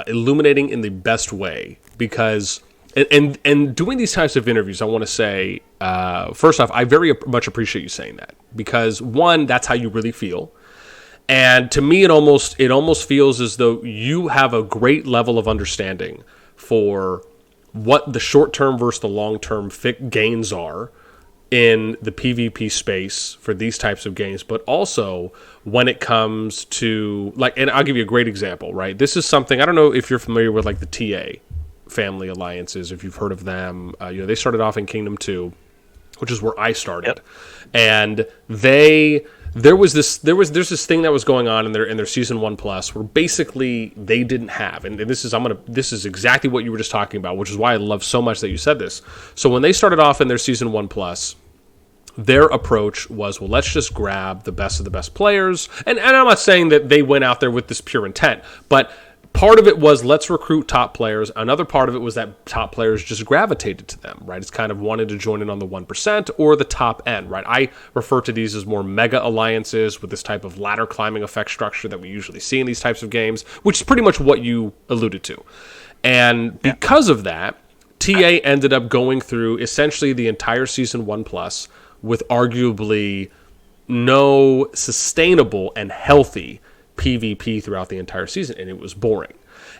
illuminating in the best way, because And doing these types of interviews, I want to say, first off, I very much appreciate you saying that, because one, that's how you really feel. And to me, it almost feels as though you have a great level of understanding for what the short-term versus the long-term gains are in the PvP space for these types of games, but also when it comes to, like, and I'll give you a great example, right? This is something, I don't know if you're familiar with, like, the TA family alliances, if you've heard of them. They started off in Kingdom 2, which is where I started. Yep. And there's this thing that was going on in their season 1 plus, where basically they didn't have, and this is exactly what you were just talking about, which is why I love so much that you said this. So when they started off in their season 1 plus, their approach was, well, let's just grab the best of the best players. And I'm not saying that they went out there with this pure intent, but part of it was, let's recruit top players. Another part of it was that top players just gravitated to them, right? It's kind of wanted to join in on the 1% or the top end, right? I refer to these as more mega alliances with this type of ladder climbing effect structure that we usually see in these types of games, which is pretty much what you alluded to. And because of that, TA ended up going through essentially the entire season 1 plus with arguably no sustainable and healthy PvP throughout the entire season, and it was boring.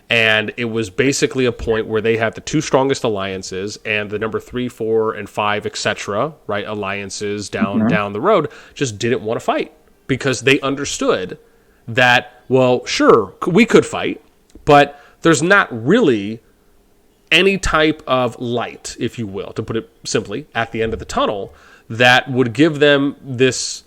And it was basically a point where they had the two strongest alliances and the number 3, 4, and 5, etc., right, alliances down the road just didn't want to fight because they understood that, well, sure, we could fight, but there's not really any type of light, if you will, to put it simply, at the end of the tunnel that would give them this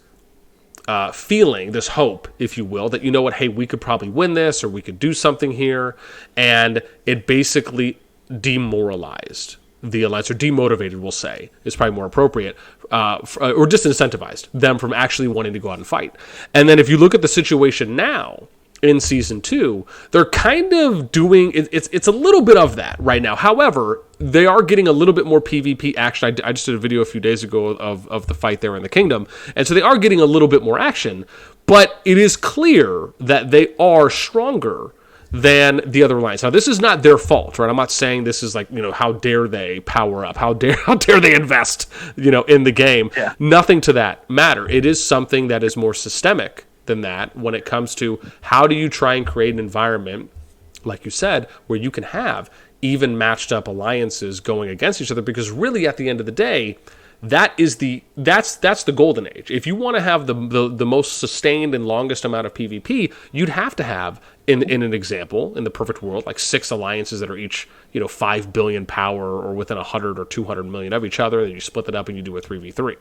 feeling, this hope, if you will, that, you know what, hey, we could probably win this or we could do something here. And it basically demoralized the alliance, or demotivated, we'll say, is probably more appropriate, or disincentivized them from actually wanting to go out and fight. And then if you look at the situation now, in season 2, they're kind of doing it's a little bit of that right now. However, they are getting a little bit more PvP action. I just did a video a few days ago of the fight there in the kingdom, and so they are getting a little bit more action, but it is clear that they are stronger than the other alliance. Now, this is not their fault, right? I'm not saying this is like, how dare they power up, how dare they invest, in the game. Yeah. Nothing to that matter. It is something that is more systemic than that when it comes to how do you try and create an environment, like you said, where you can have even matched up alliances going against each other, because really at the end of the day, that's the golden age. If you want to have the most sustained and longest amount of PvP, you'd have to have in an example, in the perfect world, like 6 alliances that are each 5 billion power or within 100 or 200 million of each other, then you split it up and you do a 3v3.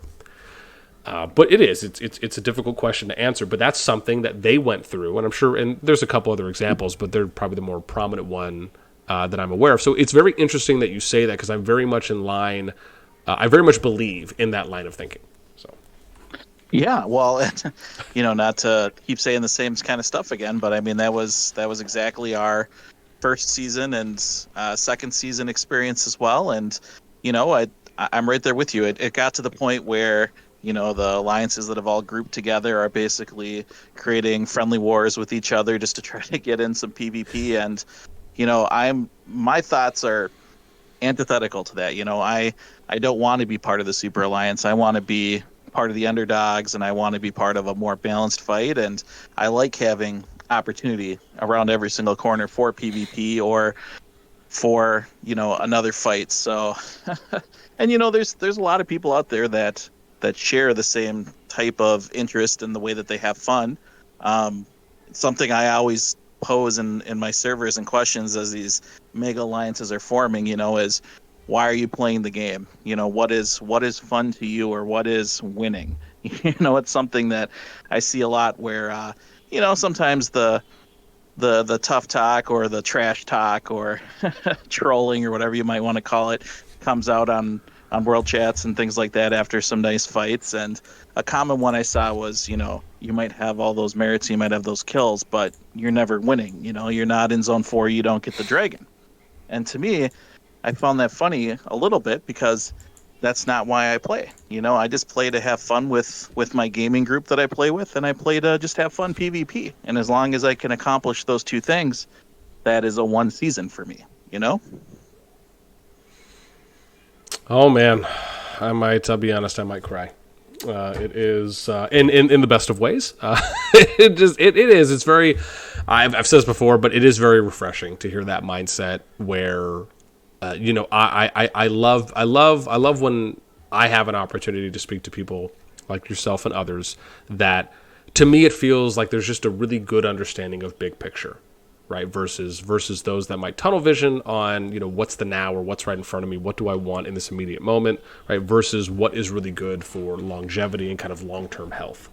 But it's a difficult question to answer, but that's something that they went through, and I'm sure, and there's a couple other examples, but they're probably the more prominent one that I'm aware of. So it's very interesting that you say that, because I'm very much in line, I very much believe in that line of thinking. So, yeah, well, not to keep saying the same kind of stuff again, but I mean, that was exactly our first season and second season experience as well, and I'm right there with you. It got to the point where the alliances that have all grouped together are basically creating friendly wars with each other just to try to get in some PvP. And, my thoughts are antithetical to that. I don't want to be part of the Super Alliance. I want to be part of the underdogs, and I want to be part of a more balanced fight. And I like having opportunity around every single corner for PvP or for, another fight. So, and, there's a lot of people out there that share the same type of interest in the way that they have fun. Something I always pose in my servers and questions as these mega alliances are forming, is why are you playing the game? What is fun to you, or what is winning? It's something that I see a lot where, sometimes the tough talk or the trash talk or trolling or whatever you might want to call it comes out on world chats and things like that after some nice fights. And a common one I saw was, you might have all those merits, you might have those kills, but you're never winning. You're not in zone 4, you don't get the dragon. And to me, I found that funny a little bit, because that's not why I play. I just play to have fun with my gaming group that I play with, and I play to just have fun PvP. And as long as I can accomplish those two things, that is a one season for me, Oh man, I'll be honest, I might cry. It is in the best of ways. It is. It's very. I've said this before, but it is very refreshing to hear that mindset where, I love when I have an opportunity to speak to people like yourself and others that, to me, it feels like there's just a really good understanding of big picture. Right, versus those that might tunnel vision on, what's the now, or what's right in front of me, what do I want in this immediate moment, right, versus what is really good for longevity and kind of long-term health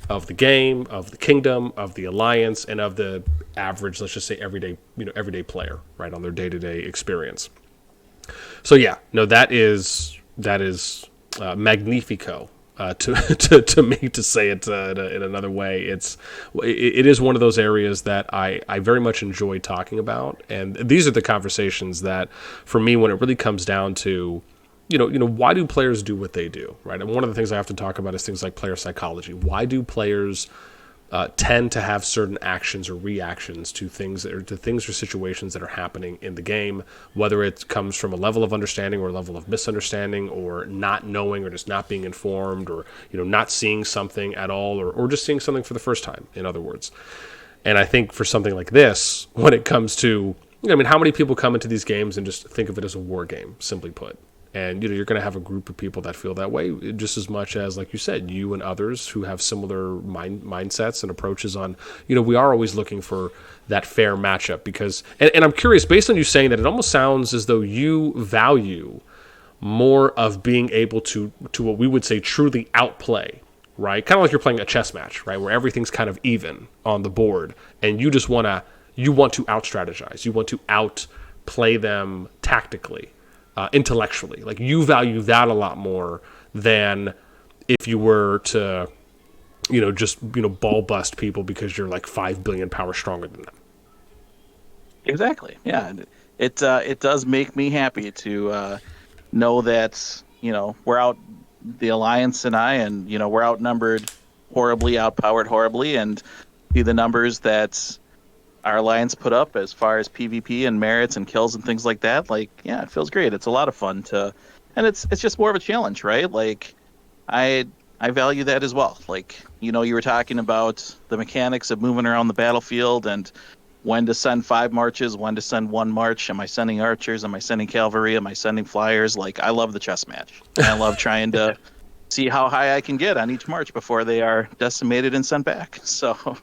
of the game, of the kingdom, of the alliance, and of the average, let's just say everyday player, right, on their day-to-day experience. So yeah, no, that is magnifico. To me, to say it in another way, it is one of those areas that I very much enjoy talking about, and these are the conversations that, for me, when it really comes down to, why do players do what they do, right? And one of the things I have to talk about is things like player psychology. Why do players tend to have certain actions or reactions to things or situations that are happening in the game, whether it comes from a level of understanding or a level of misunderstanding, or not knowing, or just not being informed, or not seeing something at all, or just seeing something for the first time, in other words. And I think for something like this, when it comes to, I mean, how many people come into these games and just think of it as a war game, simply put? And you're going to have a group of people that feel that way just as much as, like you said, you and others who have similar mindsets and approaches on. We are always looking for that fair matchup because, and I'm curious, based on you saying that, it almost sounds as though you value more of being able to what we would say truly outplay, right? Kind of like you're playing a chess match, right, where everything's kind of even on the board, and you want to out strategize, you want to outplay them tactically. Intellectually, like you value that a lot more than if you were to, just ball bust people because you're like 5 billion power stronger than them. Exactly. Yeah, it does make me happy to know that we're out, the Alliance and I, and we're outnumbered horribly, outpowered horribly, and see the numbers that our Alliance put up as far as PvP and merits and kills and things like that. Like, yeah, it feels great. It's a lot of fun and it's just more of a challenge, right? Like, I value that as well. Like, you were talking about the mechanics of moving around the battlefield and when to send 5 marches, when to send 1 march. Am I sending archers? Am I sending cavalry? Am I sending flyers? Like, I love the chess match. And I love trying to see how high I can get on each march before they are decimated and sent back. So...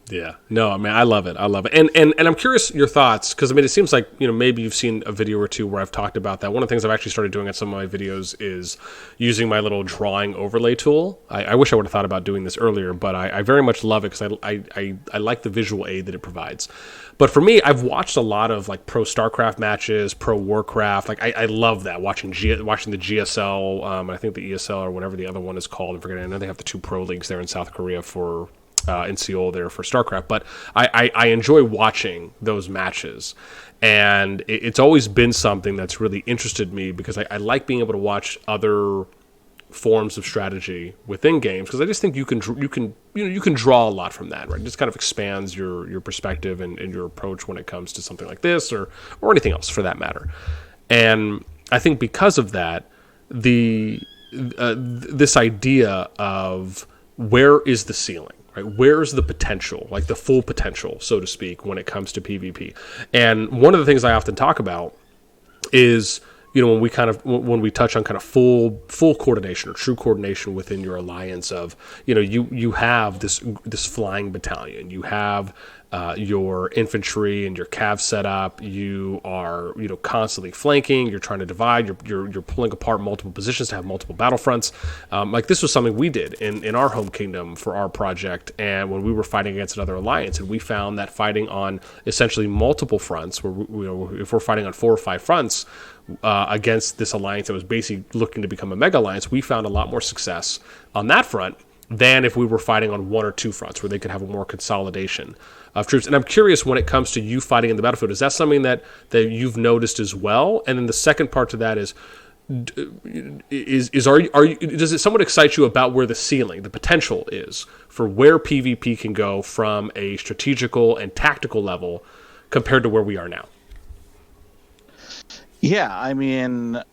Yeah, no, I mean, I love it. And I'm curious your thoughts, because I mean, it seems like, maybe you've seen a video or two where I've talked about that. One of the things I've actually started doing on some of my videos is using my little drawing overlay tool. I wish I would have thought about doing this earlier, but I very much love it because I like the visual aid that it provides. But for me, I've watched a lot of like pro StarCraft matches, pro Warcraft. Like I love that, watching the GSL, I think the ESL or whatever the other one is called. I'm forgetting. I know they have the 2 pro leagues there in South Korea for in Seoul there for StarCraft, but I enjoy watching those matches, and it's always been something that's really interested me because I like being able to watch other forms of strategy within games, because I just think you can draw a lot from that, right? It just kind of expands your perspective and your approach when it comes to something like this or anything else for that matter. And I think because of that, this idea of where is the ceiling, right? Where's the potential, like the full potential, so to speak, when it comes to PvP? And one of the things I often talk about is, when we touch on kind of full coordination or true coordination within your alliance of, you have this flying battalion, you have your infantry and your cav set up, you are constantly flanking, you're trying to divide, you're pulling apart multiple positions to have multiple battlefronts. Like this was something we did in our home kingdom for our project, and when we were fighting against another alliance, and we found that fighting on essentially multiple fronts, where if we're fighting on 4 or 5 fronts against this alliance that was basically looking to become a mega alliance, we found a lot more success on that front than if we were fighting on 1 or 2 fronts where they could have a more consolidation of troops. And I'm curious, when it comes to you fighting in the battlefield, is that something that you've noticed as well? And then the second part to that is does it somewhat excite you about where the ceiling, the potential is for where PvP can go from a strategical and tactical level compared to where we are now? Yeah, I mean,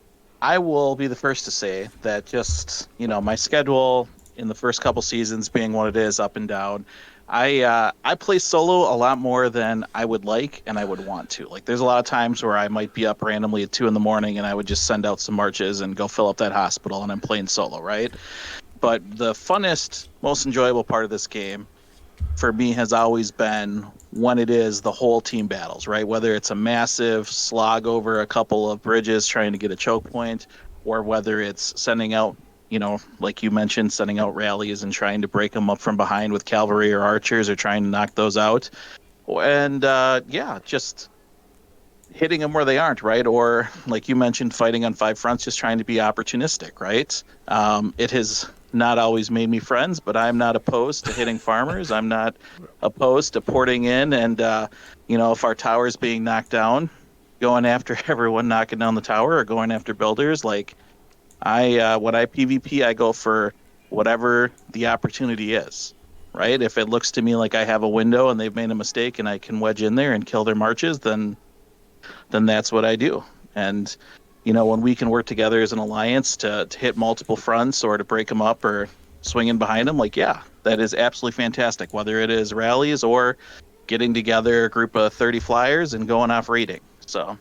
I will be the first to say that just, my schedule in the first couple seasons being what it is, up and down, I play solo a lot more than I would like and I would want to. Like, there's a lot of times where I might be up randomly at 2 a.m. and I would just send out some marches and go fill up that hospital, and I'm playing solo, right? But the funnest, most enjoyable part of this game for me has always been when it is the whole team battles, right? Whether it's a massive slog over a couple of bridges trying to get a choke point, or whether it's sending out, like you mentioned, sending out rallies and trying to break them up from behind with cavalry or archers, or trying to knock those out. And just hitting them where they aren't, right? Or like you mentioned, fighting on 5 fronts, just trying to be opportunistic, right? It has not always made me friends, but I'm not opposed to hitting farmers. I'm not opposed to porting in and, if our tower's being knocked down, going after everyone knocking down the tower, or going after builders. Like, when I PvP, I go for whatever the opportunity is, right? If it looks to me like I have a window and they've made a mistake and I can wedge in there and kill their marches, then that's what I do. And when we can work together as an alliance to hit multiple fronts or to break them up, or swinging behind them, like, yeah, that is absolutely fantastic. Whether it is rallies or getting together a group of 30 flyers and going off raiding. So,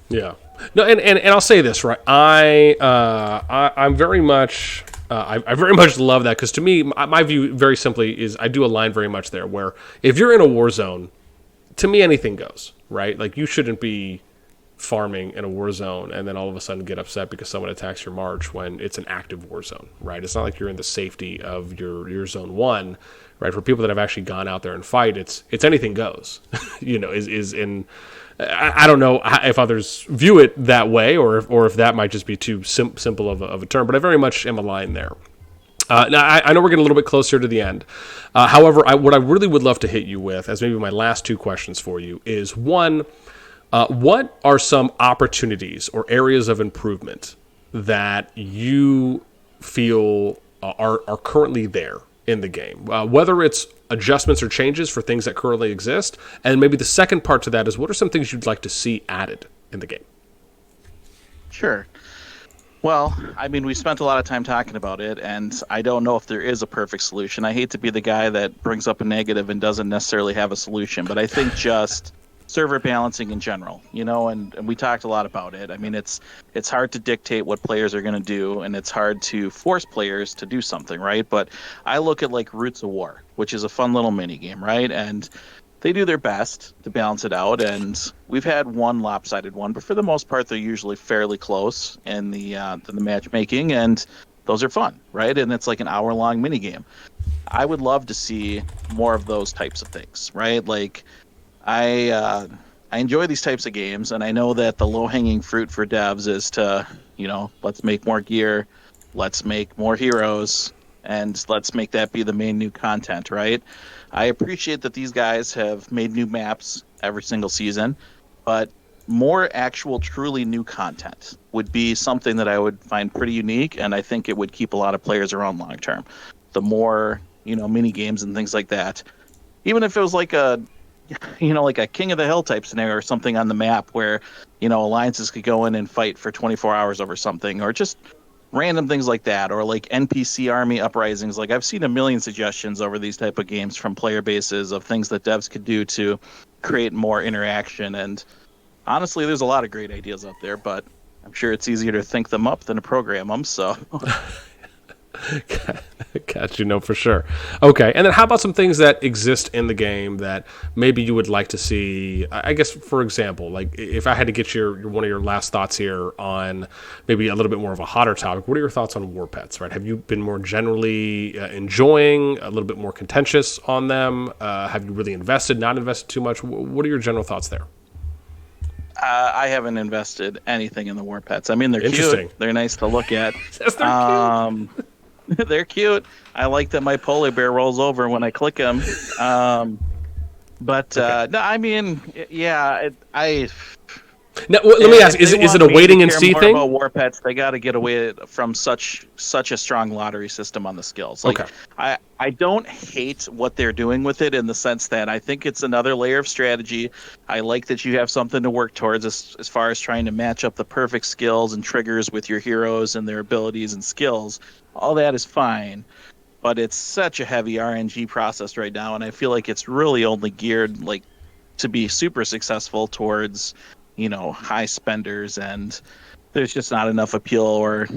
yeah. No, and I'll say this, right? I'm very much. I very much love that because to me, my view very simply is I do align very much there. Where if you're in a war zone, to me anything goes, right? Like you shouldn't be farming in a war zone and then all of a sudden get upset because someone attacks your march when it's an active war zone, right? It's not like you're in the safety of your zone one, right? For people that have actually gone out there and fight, it's anything goes. Is in. I don't know if others view it that way, or if that might just be too simple of a term. But I very much am aligned there. Now I know we're getting a little bit closer to the end. However, what I really would love to hit you with, as maybe my last two questions for you, is one: what are some opportunities or areas of improvement that you feel are currently there in the game, whether it's adjustments or changes for things that currently exist, and maybe the second part to that is what are some things you'd like to see added in the game? Sure. Well, I mean, we spent a lot of time talking about it, and I don't know if there is a perfect solution. I hate to be the guy that brings up a negative and doesn't necessarily have a solution, but I think just server balancing in general, and we talked a lot about it. I mean, it's hard to dictate what players are going to do, and it's hard to force players to do something, right? But I look at like Roots of War, which is a fun little mini game, right? And they do their best to balance it out, and we've had one lopsided one, but for the most part, they're usually fairly close in the matchmaking, and those are fun, right? And it's like an hour-long mini game. I would love to see more of those types of things, right? Like, I enjoy these types of games, and I know that the low-hanging fruit for devs is to, let's make more gear, let's make more heroes, and let's make that be the main new content, right? I appreciate that these guys have made new maps every single season, but more actual, truly new content would be something that I would find pretty unique, and I think it would keep a lot of players around long-term. The more, mini games and things like that. Even if it was like a King of the Hill type scenario or something on the map where, alliances could go in and fight for 24 hours over something, or just random things like that, or like NPC army uprisings. Like I've seen a million suggestions over these type of games from player bases of things that devs could do to create more interaction. And honestly, there's a lot of great ideas out there, but I'm sure it's easier to think them up than to program them. So Got you, for sure. Okay, and then how about some things that exist in the game that maybe you would like to see? I guess, for example, like if I had to get your one of your last thoughts here on maybe a little bit more of a hotter topic, what are your thoughts on war pets? Right? Have you been more generally enjoying, a little bit more contentious on them? Have you really invested, not invested too much? What are your general thoughts there? I haven't invested anything in the war pets. I mean, they're cute. They're nice to look at. Yes, they're cute. They're cute. I like that my polar bear rolls over when I click him. No, I mean, yeah, Now, let me ask: Is it a waiting and see thing? About war pets, they got to get away from such a strong lottery system on the skills. Like, okay. I don't hate what they're doing with it in the sense that I think it's another layer of strategy. I like that you have something to work towards as far as trying to match up the perfect skills and triggers with your heroes and their abilities and skills. All that is fine, but it's such a heavy RNG process right now, and I feel like it's really only geared like to be super successful towards, high spenders, and there's just not enough appeal or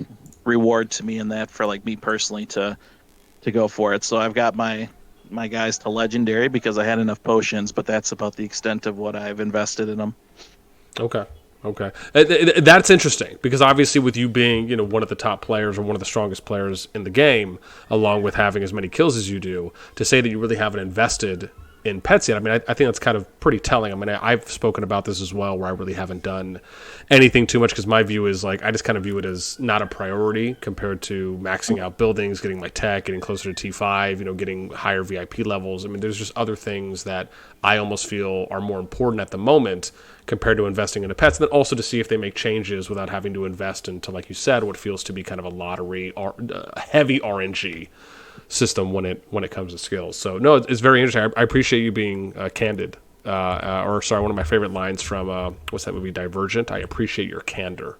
reward to me in that for like me personally to go for it. So I've got my guys to legendary because I had enough potions, but that's about the extent of what I've invested in them. Okay. That's interesting because obviously with you being, one of the top players or one of the strongest players in the game, along with having as many kills as you do, to say that you really haven't invested in pets yet. I mean, I think that's kind of pretty telling. I mean, I've spoken about this as well, where I really haven't done anything too much because my view is like I just kind of view it as not a priority compared to maxing out buildings, getting my tech, getting closer to T5, getting higher VIP levels. I mean, there's just other things that I almost feel are more important at the moment compared to investing into pets, and then also to see if they make changes without having to invest into, like you said, what feels to be kind of a lottery or heavy RNG system when it comes to skills. So no, it's very interesting. I appreciate you being candid. One of my favorite lines from what's that movie, Divergent? I appreciate your candor.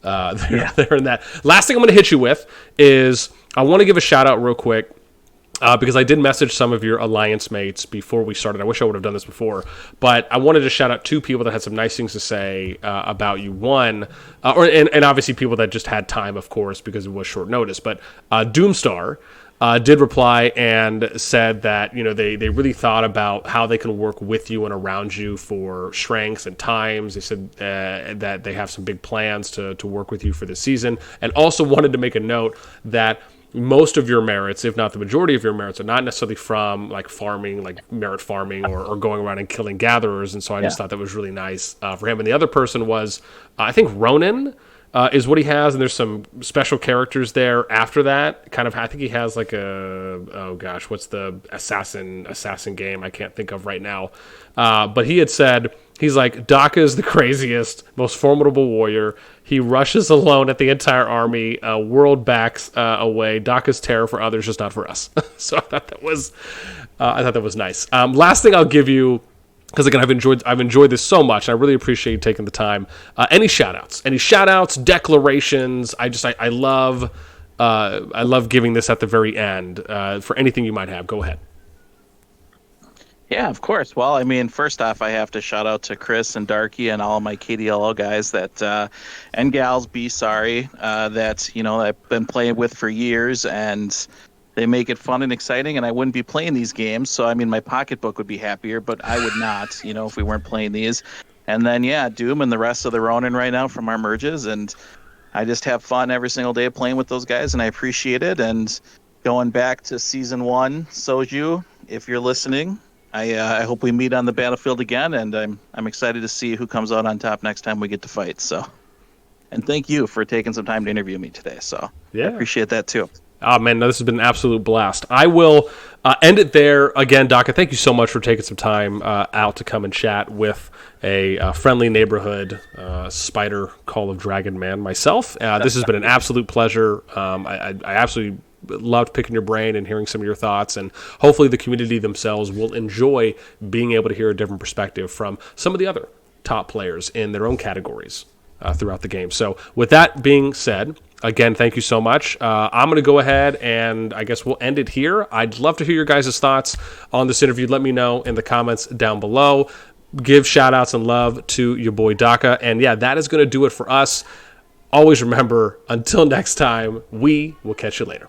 There in that. Last thing I'm going to hit you with is I want to give a shout out real quick. Because I did message some of your alliance mates before we started. I wish I would have done this before, but I wanted to shout out two people that had some nice things to say about you. One, and obviously people that just had time, of course, because it was short notice. But Doomstar did reply and said that they really thought about how they can work with you and around you for strengths and times. They said that they have some big plans to work with you for this season, and also wanted to make a note that most of your merits, if not the majority of your merits, are not necessarily from like farming, like merit farming or going around and killing gatherers. And so I just thought that was really nice for him. And the other person was, I think Ronin is what he has. And there's some special characters there after that. Kind of, I think he has like what's the assassin game I can't think of right now. But he had said, he's like, Dakka is the craziest, most formidable warrior. He rushes alone at the entire army. World backs away. Dakka's terror for others, just not for us. So I thought that was nice. Last thing I'll give you, because again I've enjoyed this so much. I really appreciate you taking the time. Any shout outs, declarations. I love giving this at the very end. For anything you might have, go ahead. Yeah, of course. Well, I mean, first off, I have to shout out to Chris and Darky and all of my KDLO guys and gals. Be sorry that I've been playing with for years, and they make it fun and exciting. And I wouldn't be playing these games, so I mean, my pocketbook would be happier, but I would not, if we weren't playing these. And then Doom and the rest of the Ronin right now from our merges, and I just have fun every single day playing with those guys, and I appreciate it. And going back to season 1, Soju, if you're listening, I hope we meet on the battlefield again, and I'm excited to see who comes out on top next time we get to fight. So, and thank you for taking some time to interview me today. So I appreciate that too. Oh man, no, this has been an absolute blast. I will end it there. Again, Dakka, thank you so much for taking some time out to come and chat with a friendly neighborhood spider Call of Dragon man myself. This has been an absolute pleasure. I absolutely loved picking your brain and hearing some of your thoughts, and hopefully the community themselves will enjoy being able to hear a different perspective from some of the other top players in their own categories throughout the game. So with that being said, again, thank you so much. I'm going to go ahead and I guess we'll end it here. I'd love to hear your guys' thoughts on this interview. Let me know in the comments down below. Give shout outs and love to your boy Dakka. And yeah, that is going to do it for us. Always remember, until next time, we will catch you later.